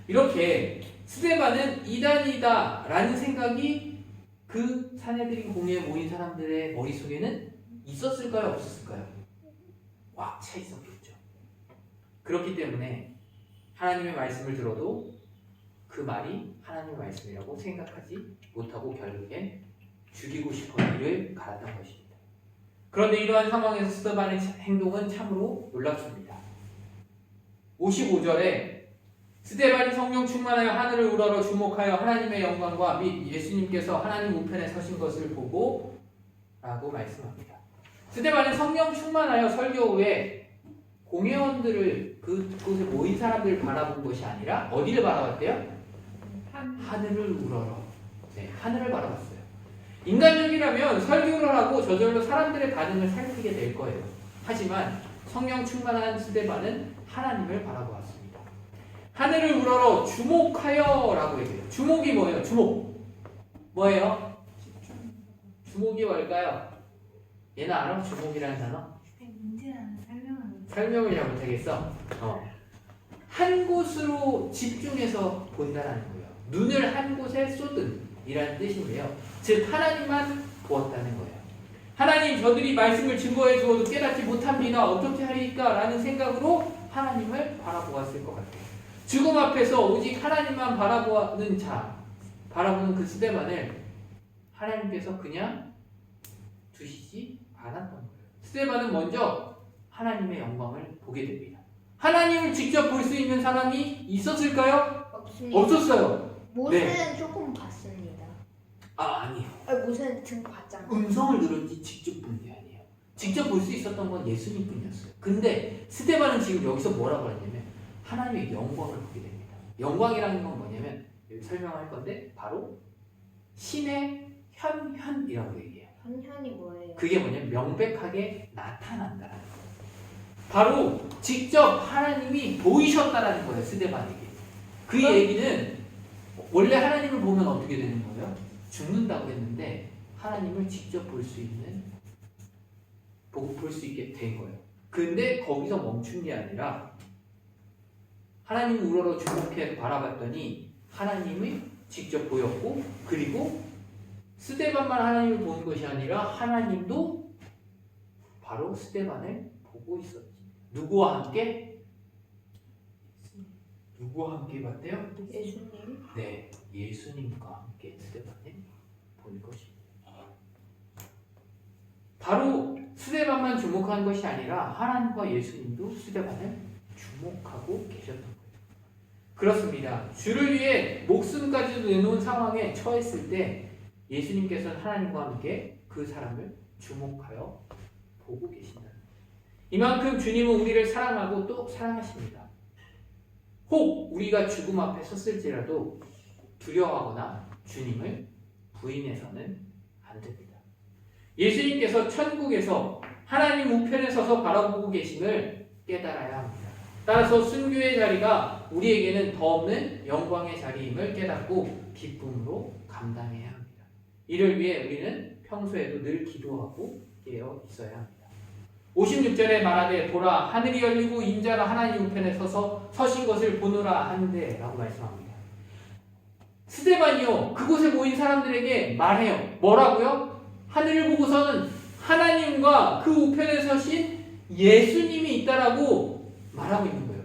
이렇게 스데반은 이단이다 라는 생각이 그 사내들인 공회에 모인 사람들의 머릿속에는 있었을까요? 없었을까요? 꽉 차 있었겠죠. 그렇기 때문에 하나님의 말씀을 들어도 그 말이 하나님의 말씀이라고 생각하지 못하고 결국엔 죽이고 싶어 이를 갈았던 것입니다. 그런데 이러한 상황에서 스데반의 행동은 참으로 놀랍습니다. 55절에 스데반이 성령 충만하여 하늘을 우러러 주목하여 하나님의 영광과 및 예수님께서 하나님 우편에 서신 것을 보고 라고 말씀합니다. 스데반은 성령 충만하여 설교 후에 공회원들을 그곳에 모인 사람들을 바라본 것이 아니라 어디를 바라봤대요? 하늘을 우러러. 네, 하늘을 바라봤어요. 인간적이라면 설교를 하고 저절로 사람들의 반응을 살피게 될 거예요. 하지만 성령 충만한 스데반은 하나님을 바라보았습니다. 하늘을 우러러 주목하여 라고 얘기해요. 주목이 뭐예요? 주목. 뭐예요? 주목이 뭘까요? 얘는 알아? 주목이라는 단어? 문제라는 설명을 잘 못하겠어. 한 곳으로 집중해서 본다라는 거예요. 눈을 한 곳에 쏟은 이라는 뜻인데요. 즉 하나님만 보았다는 거예요. 하나님, 저들이 말씀을 증거해 주어도 깨닫지 못합니다. 어떻게 하리까? 라는 생각으로 하나님을 바라보았을 것 같아요. 죽음 앞에서 오직 하나님만 바라보는 자, 바라보는 그 스데반을 하나님께서 그냥 두시지 않았던 거예요. 스데반은 먼저 하나님의 영광을 보게 됩니다. 하나님을 직접 볼 수 있는 사람이 있었을까요? 없습니다. 없었어요. 모세는 조금 봤습니다. 아니에요. 모세는 등 봤잖아요. 음성을 들었지 직접 본 게 아니에요. 직접 볼 수 있었던 건 예수님뿐이었어요. 근데 스데반은 지금 여기서 뭐라고 하냐면 하나님의 영광을 보게 됩니다. 영광이라는 건 뭐냐면 여기 설명할 건데 바로 신의 현이라고 얘기해요. 현현이 뭐예요? 그게 뭐냐면 명백하게 나타난다라는 거예요. 바로 직접 하나님이 보이셨다라는 거예요. 스데반에게. 그 얘기는 원래 하나님을 보면 어떻게 되는 거예요? 죽는다고 했는데 하나님을 직접 볼 수 있게 된 거예요. 근데 거기서 멈춘 게 아니라 하나님 우러러 주목해 바라봤더니 하나님이 직접 보였고, 그리고 스데반만 하나님을 보는 것이 아니라 하나님도 바로 스데반을 보고 있었지. 누구와 함께? 누구와 함께 봤대요? 예수님. 네, 예수님과 함께 스데반을 본 것입니다. 바로 스데반만 주목한 것이 아니라 하나님과 예수님도 스데반을 주목하고 계셨던 거예요. 그렇습니다. 주를 위해 목숨까지도 내놓은 상황에 처했을 때 예수님께서는 하나님과 함께 그 사람을 주목하여 보고 계신다. 이만큼 주님은 우리를 사랑하고 또 사랑하십니다. 혹 우리가 죽음 앞에 섰을지라도 두려워하거나 주님을 부인해서는 안 됩니다. 예수님께서 천국에서 하나님 우편에 서서 바라보고 계심을 깨달아야 합니다. 따라서 순교의 자리가 우리에게는 더 없는 영광의 자리임을 깨닫고 기쁨으로 감당해야 합니다. 이를 위해 우리는 평소에도 늘 기도하고 깨어 있어야 합니다. 56절에 말하되 보라 하늘이 열리고 인자가 하나님 우편에 서신 것을 보노라 하는데 라고 말씀합니다. 스데반이요 그곳에 모인 사람들에게 말해요. 뭐라고요? 하늘을 보고서는 하나님과 그 우편에 서신 예수님이 있다라고 말하고 있는 거예요.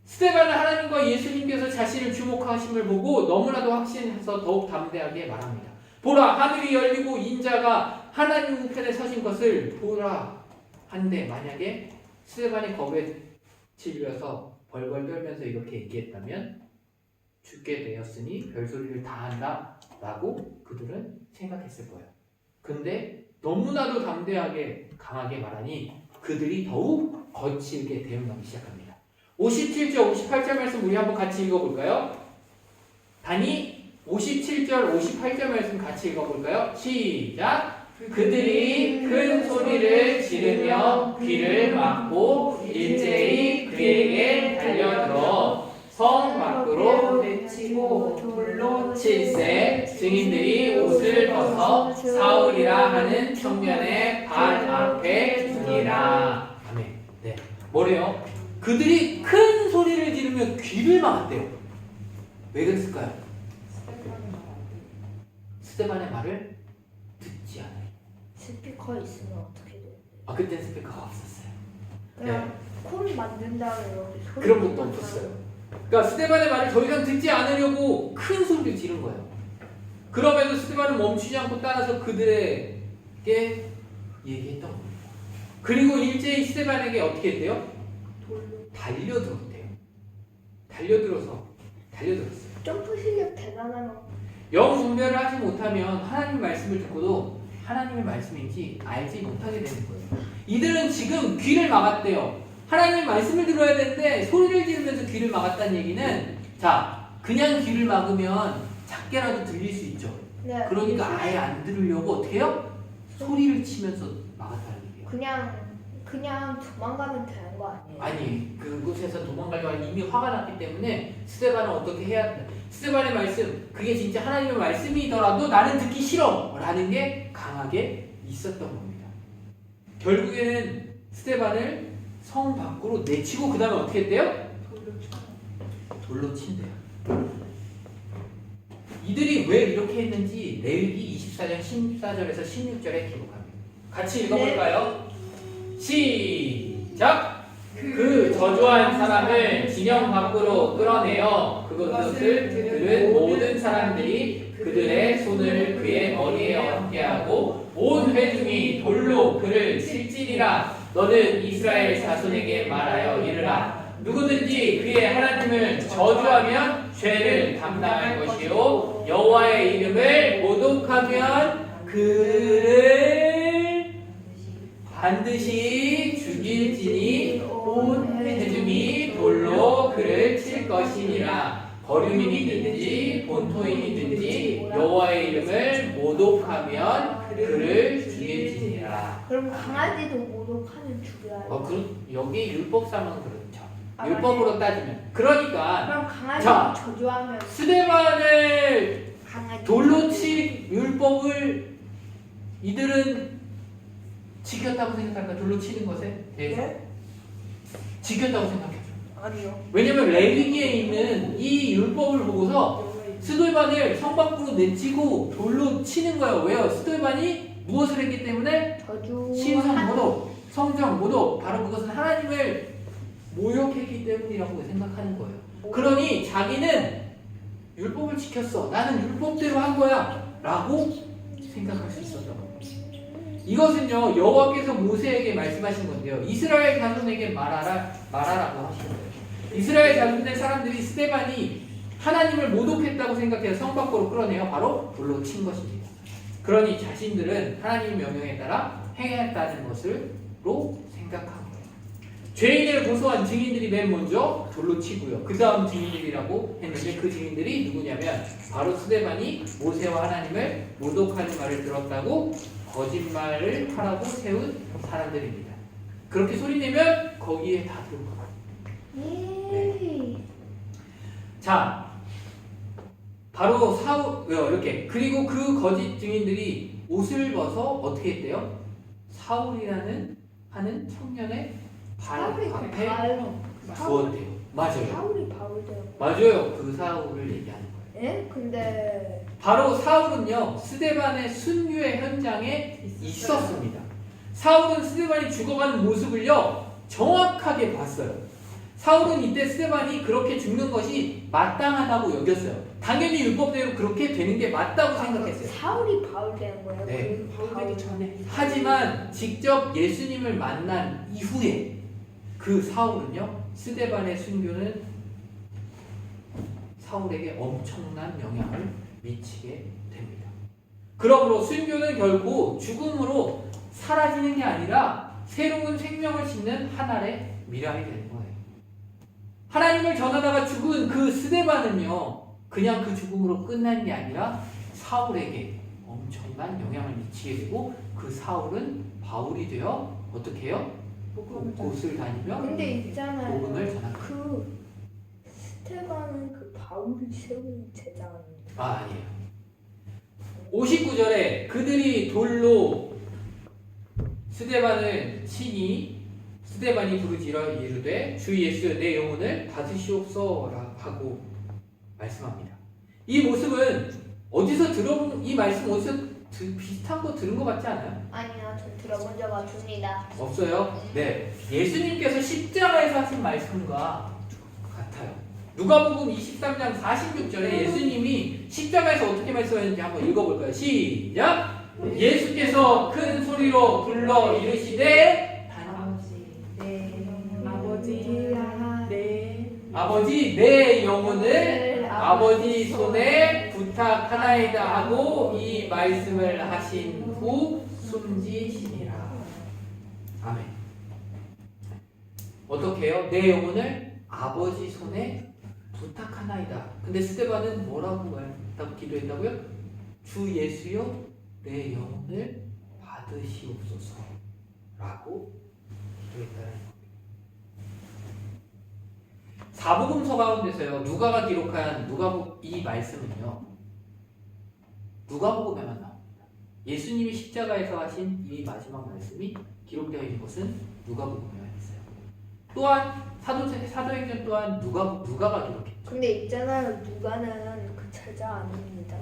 스데반은 하나님과 예수님께서 자신을 주목하심을 보고 너무나도 확신해서 더욱 담대하게 말합니다. 보라 하늘이 열리고 인자가 하나님 우편에 서신 것을 보라 한데, 만약에 스데반이 겁에 질려서 벌벌 떨면서 이렇게 얘기했다면 죽게 되었으니 별소리를 다 한다 라고 그들은 생각했을 거예요. 근데 너무나도 담대하게 강하게 말하니 그들이 더욱 거칠게 대응하기 시작합니다. 57절 58절 말씀 우리 한번 같이 읽어볼까요? 단이 57절 58절 말씀 같이 읽어볼까요? 시작! 그들이 큰 소리를 지르며 귀를 막고 일제히 그에게 달려들어 성 밖으로 내치고 돌로 칠세 증인들이 옷을 벗어 사울이라 하는 청년의 발 네. 뭐래요? 그들이 큰 소리를 지르며 귀를 막았대요. 왜 그랬을까요? 스데반의 말을 듣지 않아요. 스피커 있으면 어떻게 돼? 아, 그땐 스피커가 없었어요. 그냥 콘 만든 다음에 여기 소리 그런 것도 없었어요. 그러니까 스데반의 말을 더 이상 듣지 않으려고 큰 소리를 지른 거예요. 그러면서 스데반은 멈추지 않고 따라서 그들에게 얘기했던 겁니다. 그리고 일제히 스데반에게 어떻게 했대요? 달려들었대요. 달려들었어요. 점프 실력 대단하면 영 분별을 하지 못하면 하나님의 말씀을 듣고도 하나님의 말씀인지 알지 못하게 되는 거예요. 이들은 지금 귀를 막았대요. 하나님의 말씀을 들어야 되는데 소리를 지르면서 귀를 막았다는 얘기는, 자, 그냥 귀를 막으면 작게라도 들릴 수 있죠. 네, 그러니까 아예 안 들으려고 어떻게 해요? 소리를 치면서 막았다는 얘기예요. 그냥 도망가면 되는 거 아니에요? 아니, 그곳에서 도망가려고 하니 이미 화가 났기 때문에 스데반은 어떻게 해야 돼? 스데반의 말씀, 그게 진짜 하나님의 말씀이더라도 나는 듣기 싫어! 라는 게 강하게 있었던 겁니다. 결국에는 스데반을 성 밖으로 내치고 그 다음에 어떻게 했대요? 돌로 친대요. 이들이 왜 이렇게 했는지 레위기 24장 14절에서 16절에 기록합니다. 같이 읽어볼까요? 시작! 그 저주한 사람을 진영 밖으로 끌어내어 그것을 들은 모든 사람들이 그들의 손을 그의 머리에 얹게 하고 온 회중이 돌로 그를 칠지니라. 너는 이스라엘 자손에게 말하여 이르라. 누구든지 그의 하나님을 저주하면 죄를 담당할 것이요 여호와의 이름을 모독하면 그를 반드시 죽일지니 온 회중이 돌로 그를 칠 것이니라. 거류민이든지 본토인이든지 여호와의 이름을 모독하면 그를 죽일지니라. 그럼 강아지도 모독하면 죽여야 돼. 여기 율법상은 그렇죠. 아, 율법으로 따지면. 그러니까 그럼 강아지 자, 저주하면 스데반을 강아지 돌로 칠 율법을 이들은 지켰다고 생각할까? 돌로 치는 것에 대해서 지켰다고 생각해요. 아니요. 왜냐면 레위기에 있는 이 율법을 보고서 스데반을 성 밖으로 내치고 돌로 치는 거예요. 왜요? 스데반이 무엇을 했기 때문에? 저주 신성 모독, 성정 모독, 바로 그것은 하나님을 모욕했기 때문이라고 생각하는 거예요. 그러니 자기는 율법을 지켰어. 나는 율법대로 한 거야. 라고 생각할 수 있었던 겁니다. 이것은요, 여호와께서 모세에게 말씀하신 건데요. 이스라엘 자손에게 말하라고 하신 거예요. 이스라엘 자손의 사람들이 스데반이 하나님을 모독했다고 생각해서 성 밖으로 끌어내어 바로 돌로 친 것입니다. 그러니 자신들은 하나님의 명령에 따라 행했다는 것으로 생각한 거예요. 죄인을 고소한 증인들이 맨 먼저 돌로 치고요. 그 다음 증인들이라고 했는데 그 증인들이 누구냐면 바로 스데반이 모세와 하나님을 모독하는 말을 들었다고 거짓말을 하라고 세운 사람들입니다. 그렇게 소리내면 거기에 다 들어가요. 자, 바로 이렇게. 그리고 그 거짓 증인들이 옷을 벗어 어떻게 했대요? 사울이라는 하는 청년의 발 앞에 두었대요. 맞아요. 사울이 바울대요. 맞아요. 그 사울을 얘기하는 거예요. 예? 근데 바로 사울은요, 스데반의 순교의 현장에 있었습니다. 사울은 스데반이 죽어가는 모습을요, 정확하게 봤어요. 사울은 이때 스데반이 그렇게 죽는 것이 마땅하다고 여겼어요. 당연히 율법대로 그렇게 되는 게 맞다고 생각했어요. 사울이 바울되는 거예요? 네. 바울되기 전에. 하지만 직접 예수님을 만난 이후에 그 사울은요, 스데반의 순교는 사울에게 엄청난 영향을 미치게 됩니다. 그러므로 순교는 결국 죽음으로 사라지는 게 아니라 새로운 생명을 짓는 하나의 미랄이 되는 거예요. 하나님을 전하다가 죽은 그 스데반은요, 그냥 그 죽음으로 끝난 게 아니라 사울에게 엄청난 영향을 미치게 되고 그 사울은 바울이 되어 어떻게 해요? 곳곳을 다니며 근데 있잖아요. 복음을 전합니다. 그 스테반은 그 바울이 세운 제자 아니에요? 아니에요. 59절에 그들이 돌로 스데반을 치니 스데반이 부르짖어 이르되 주 예수 내 영혼을 받으시옵소서라고 말씀합니다. 이 모습은 어디서 들어본 이 말씀 어디서 비슷한 거 들은 것 같지 않아요? 아니요, 전 들어본 적 없습니다. 없어요? 네. 예수님께서 십자가에서 하신 말씀과 같아요. 누가복음 23장 46절에 예수님이 십자가에서 어떻게 말씀하셨는지 한번 읽어볼까요? 시작! 예수께서 큰 소리로 불러 이르시되 아버지 내 영혼을 아버지 손에 부탁하나이다 하고 이 말씀을 하신 후 숨지시니라. 아멘. 어떻게 해요? 내 영혼을 아버지 손에 부탁하나이다. 근데 스데반은 뭐라고 기도했다고요? 주 예수여 내 영혼을 받으시옵소서 라고 기도했다는 겁니다. 사복음서 가운데서요 누가가 기록한 이 말씀은요 누가복음에만 나옵니다. 예수님이 십자가에서 하신 이 마지막 말씀이 기록되어 있는 것은 누가복음에만 있어요. 또한 사도행전 또한 누가가 기록했죠. 근데 있잖아요, 누가는 그 제자 아닙니다.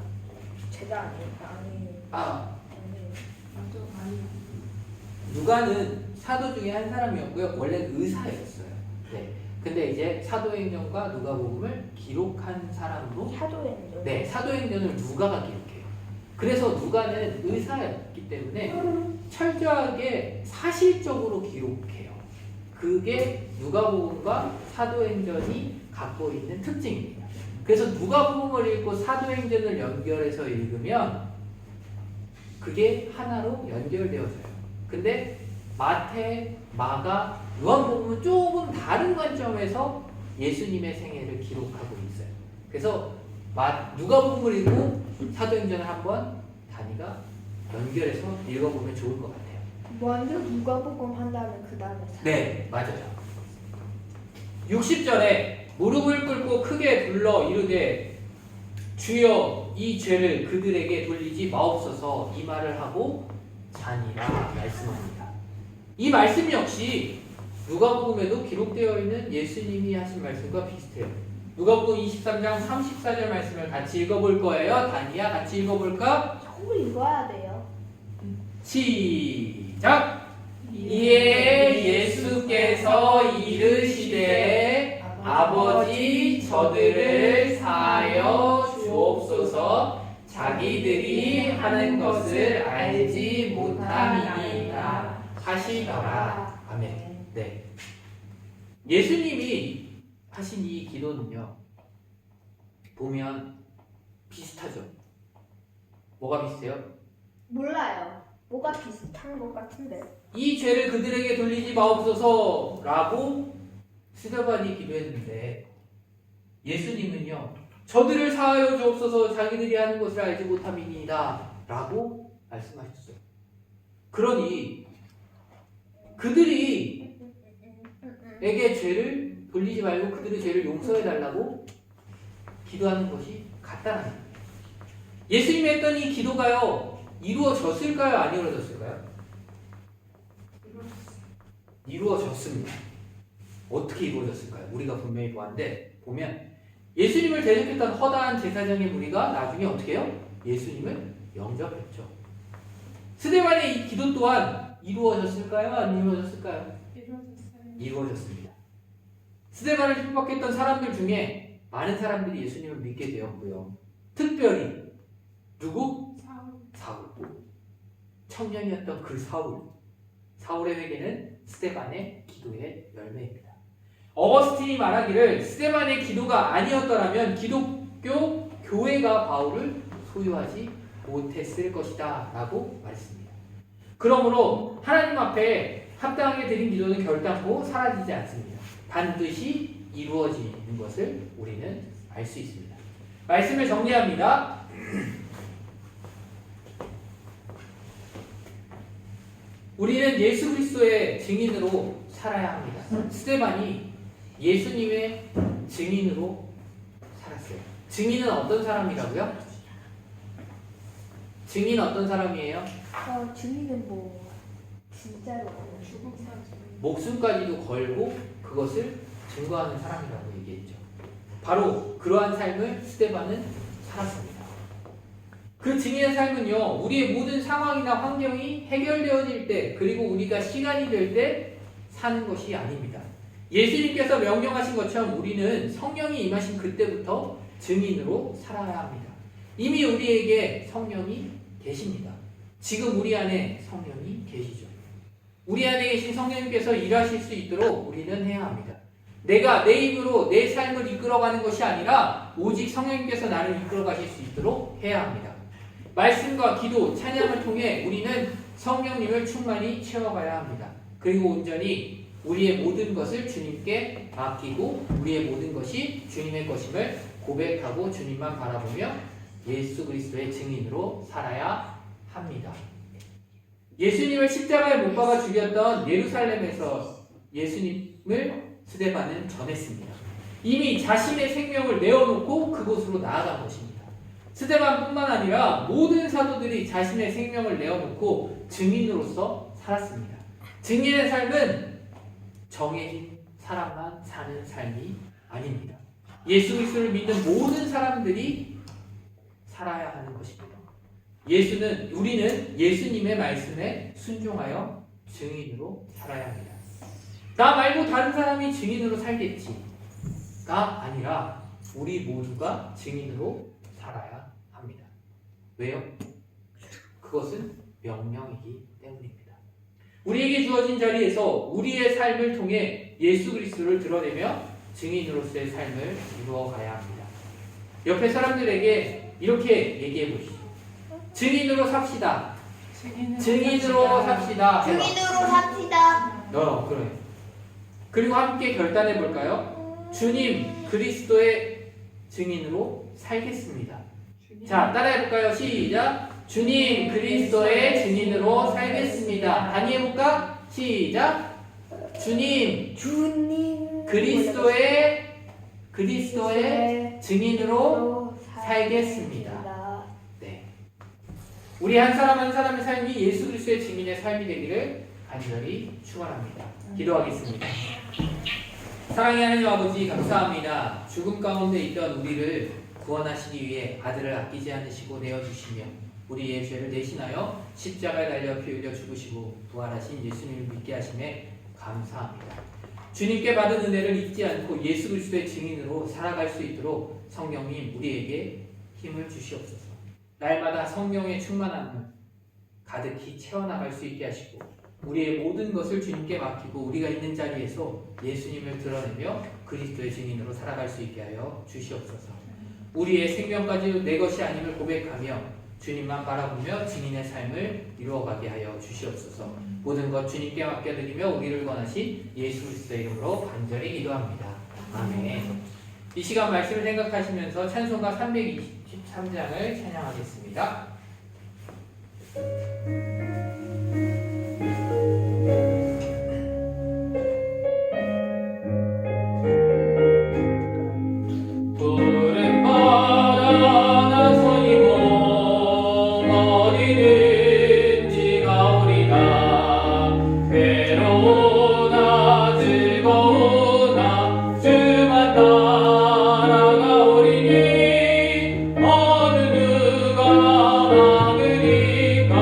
제자 아니에요. 누가는 사도 중에 한 사람이었고요. 원래는 의사였어요. 네. 근데 이제 사도행전과 누가복음을 기록한 사람으로 사도행전. 네, 사도행전을 누가가 기록해요. 그래서 누가는 의사였기 때문에 철저하게 사실적으로 기록해요. 그게 누가복음과 사도행전이 갖고 있는 특징입니다. 그래서 누가복음을 읽고 사도행전을 연결해서 읽으면 그게 하나로 연결되어져요. 근데 마태, 마가, 요한복음은 조금 다른 관점에서 예수님의 생애를 기록하고 있어요. 그래서 누가복음을 읽고 사도행전을 한번 단위가 연결해서 읽어보면 좋을 것 같아요. 먼저 누가복음 한 다음에 그 다음에 네, 맞아요. 60절에 무릎을 꿇고 크게 불러 이르되 주여 이 죄를 그들에게 돌리지 마옵소서 이 말을 하고 자니라 말씀합니다. 이 말씀 역시 누가복음에도 기록되어 있는 예수님이 하신 말씀과 비슷해요. 누가복음 23장 34절 말씀을 같이 읽어볼 거예요. 다니야 같이 읽어볼까? 조금 읽어야 돼요. 시작! 이에 예수께서 이르시되 아버지 저들을 사하여 주옵소서 자기들이 하는 것을 알지 못함이니이다 하시더라. 아멘. 네. 예수님이 하신 이 기도는요 보면 비슷하죠. 뭐가 비슷해요? 몰라요. 뭐가 비슷한 것 같은데. 이 죄를 그들에게 돌리지 마옵소서 라고 스데반이 기도했는데 예수님은요 저들을 사하여 주옵소서 자기들이 하는 것을 알지 못함이니이다 라고 말씀하셨어요. 그러니 그들이 에게 죄를 돌리지 말고 그들의 죄를 용서해 달라고 기도하는 것이 같다는 거예요. 예수님이 했던 이 기도가요 이루어졌을까요? 안 이루어졌을까요? 이루어졌습니다. 어떻게 이루어졌을까요? 우리가 분명히 보았는데 보면 예수님을 대적했던 허다한 제사장의 무리가 나중에 어떻게 해요? 예수님을 영접했죠. 스데반의 이 기도 또한 이루어졌을까요? 안 이루어졌을까요? 이루어졌습니다. 스데반을 핍박했던 사람들 중에 많은 사람들이 예수님을 믿게 되었고요. 특별히 누구? 사울. 청년이었던 그 사울의 회개는 스데반의 기도의 열매입니다. 어거스틴이 말하기를 스데반의 기도가 아니었더라면 기독교 교회가 바울을 소유하지 못했을 것이다 라고 말했습니다. 그러므로 하나님 앞에 합당하게 드린 기도는 결단코 사라지지 않습니다. 반드시 이루어지는 것을 우리는 알 수 있습니다. 말씀을 정리합니다. 우리는 예수 그리스도의 증인으로 살아야 합니다. 스데반이 예수님의 증인으로 살았어요. 증인은 어떤 사람이라고요? 증인은 어떤 사람이에요? 증인은 뭐 진짜로 죽은 사람. 목숨까지도 걸고 그것을 증거하는 사람이라고 얘기했죠. 바로 그러한 삶을 스데반은 살았습니다. 그 증인의 삶은요, 우리의 모든 상황이나 환경이 해결되어질 때, 그리고 우리가 시간이 될 때 사는 것이 아닙니다. 예수님께서 명령하신 것처럼 우리는 성령이 임하신 그때부터 증인으로 살아야 합니다. 이미 우리에게 성령이 계십니다. 지금 우리 안에 성령이 계시죠. 우리 안에 계신 성령님께서 일하실 수 있도록 우리는 해야 합니다. 내가 내 힘으로 내 삶을 이끌어가는 것이 아니라 오직 성령님께서 나를 이끌어가실 수 있도록 해야 합니다. 말씀과 기도, 찬양을 통해 우리는 성령님을 충만히 채워가야 합니다. 그리고 온전히 우리의 모든 것을 주님께 맡기고 우리의 모든 것이 주님의 것임을 고백하고 주님만 바라보며 예수 그리스도의 증인으로 살아야 합니다. 예수님을 십자가에 못 박아 죽였던 예루살렘에서 예수님을 스데반은 전했습니다. 이미 자신의 생명을 내어놓고 그곳으로 나아간 것입니다. 스데반뿐만 아니라 모든 사도들이 자신의 생명을 내어놓고 증인으로서 살았습니다. 증인의 삶은 정해진 사람만 사는 삶이 아닙니다. 예수 그리스도를 믿는 모든 사람들이 살아야 하는 것입니다. 우리는 예수님의 말씀에 순종하여 증인으로 살아야 합니다. 나 말고 다른 사람이 증인으로 살겠지가 아니라 우리 모두가 증인으로 살아야 합니다. 왜요? 그것은 명령이기 때문입니다. 우리에게 주어진 자리에서 우리의 삶을 통해 예수 그리스도를 드러내며 증인으로서의 삶을 이루어가야 합니다. 옆에 사람들에게 이렇게 얘기해 보시죠. 증인으로 삽시다. 증인으로 삽시다. 증인으로 삽시다. 그래. 그리고 함께 결단해 볼까요? 주님 그리스도의 증인으로 살겠습니다. 자, 따라해 볼까요? 시작. 주님 그리스도의 증인으로 살겠습니다. 다시 해볼까? 시작. 주님 그리스도의 증인으로 살겠습니다. 네. 우리 한 사람 한 사람의 삶이 예수 그리스도의 증인의 삶이 되기를 간절히 축원합니다. 기도하겠습니다. 사랑의 하나님 아버지 감사합니다. 죽음 가운데 있던 우리를 구원하시기 위해 아들을 아끼지 않으시고 내어주시며 우리의 죄를 대신하여 십자가에 달려 피 흘려 죽으시고 부활하신 예수님을 믿게 하심에 감사합니다. 주님께 받은 은혜를 잊지 않고 예수 그리스도의 증인으로 살아갈 수 있도록 성령님 우리에게 힘을 주시옵소서. 날마다 성령의 충만함을 가득히 채워나갈 수 있게 하시고 우리의 모든 것을 주님께 맡기고 우리가 있는 자리에서 예수님을 드러내며 그리스도의 증인으로 살아갈 수 있게 하여 주시옵소서. 우리의 생명까지도 내 것이 아님을 고백하며 주님만 바라보며 증인의 삶을 이루어가게 하여 주시옵소서. 모든 것 주님께 맡겨드리며 우리를 권하신 예수 그리스도의 이름으로 간절히 기도합니다. 아멘. 이 시간 말씀을 생각하시면서 찬송가 323장을 찬양하겠습니다. 어느 누가 막으리까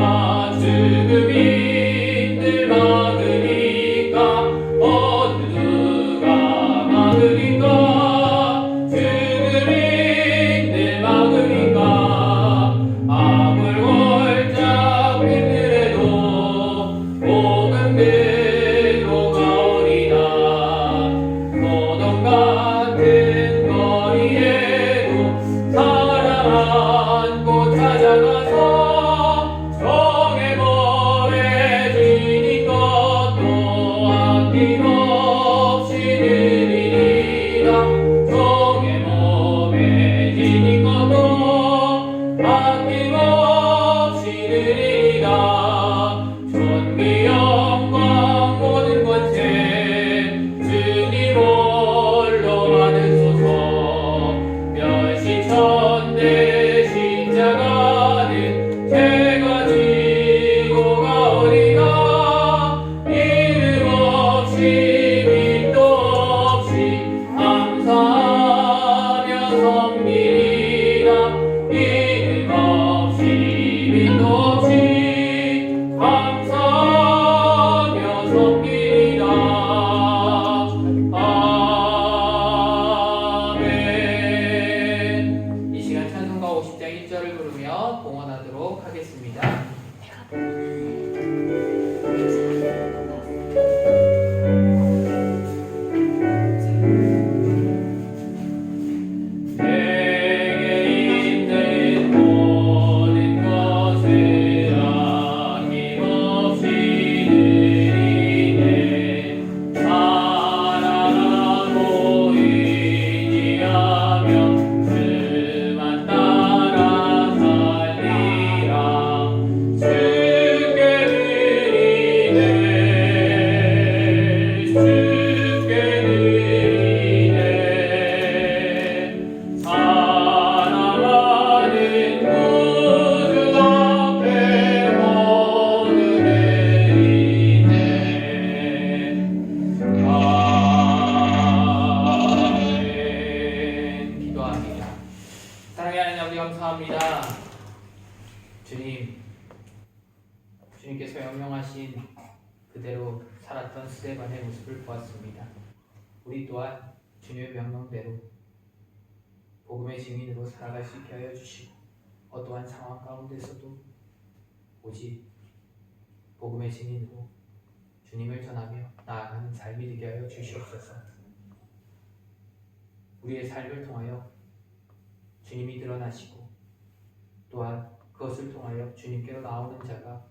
떠났던 스데반의 모습을 보았습니다. 우리 또한 주님의 명령대로 복음의 증인으로 살아갈 수 있게 하여 주시고 어떠한 상황 가운데서도 오직 복음의 증인으로 주님을 전하며 나아가는 삶이 되게 하여 주시옵소서. 우리의 삶을 통하여 주님이 드러나시고 또한 그것을 통하여 주님께로 나오는 자가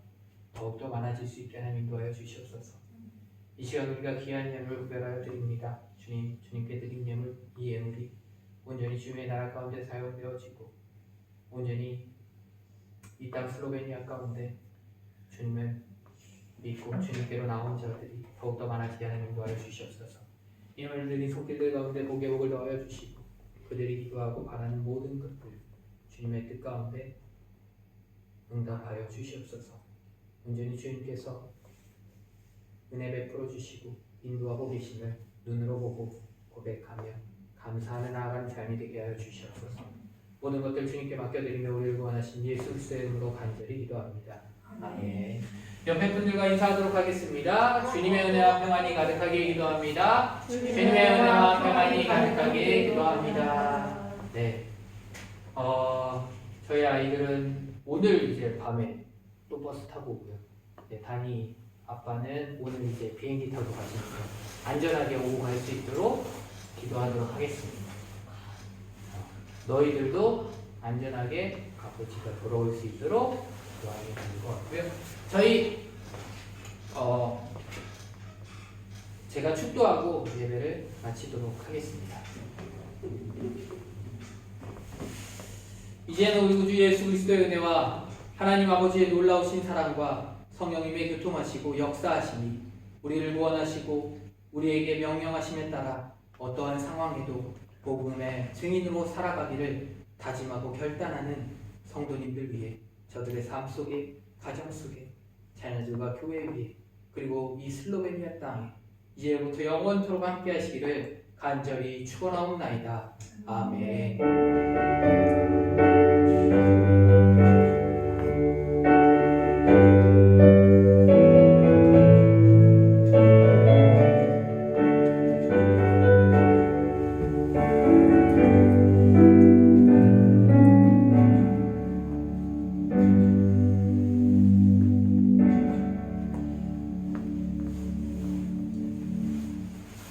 더욱더 많아질 수 있게 하나님 인도하여 주시옵소서. 이 시간 우리가 귀한 예물을 구별하여 드립니다. 주님께 드린 예물, 이 예물이 온전히 주님의 나라 가운데 사용되어지고 온전히 이 땅 슬로베니아 가운데 주님을 믿고 주님께로 나온 자들이 더욱더 많아지게 하나님 인도하여 주시옵소서. 이 말들이 손길들 가운데 복의 복을 넣어 주시고 그들이 기도하고 바라는 모든 것들 주님의 뜻 가운데 응답하여 주시옵소서. 온전히 주님께서 은혜 베풀어 주시고 인도하고 계심을 눈으로 보고 고백하며 감사하며 나아가는 삶이 되게 하여 주시옵소서. 모든 것들 주님께 맡겨드리며 우리를 구원하신 예수 그리스도의 이름으로 간절히 기도합니다. 아멘. 옆에 분들과 인사하도록 하겠습니다. 주님의 은혜와 평안이 가득하게 기도합니다. 주님의 은혜와 평안이 가득하게 기도합니다. 네. 저희 아이들은 오늘 이제 밤에 또 버스 타고 오고요. 네, 다니 아빠는 오늘 이제 비행기 타고 가시니까 안전하게 오고 갈 수 있도록 기도하도록 하겠습니다. 너희들도 안전하게 가고 집에 돌아올 수 있도록 기도하게 되는 것 같고요. 저희 제가 축도하고 예배를 마치도록 하겠습니다. 이제는 우리 구주 예수 그리스도의 은혜와 하나님 아버지의 놀라우신 사랑과 성령님의 교통하시고 역사하심이 우리를 구원하시고 우리에게 명령하심에 따라 어떠한 상황에도 복음의 증인으로 살아가기를 다짐하고 결단하는 성도님들 위해 저들의 삶 속에 가정 속에 자녀들과 교회 위에 그리고 이 슬로베니아 땅에 이제부터 영원토록 함께 하시기를 간절히 축원하옵나이다. 아멘.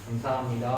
감사합니다.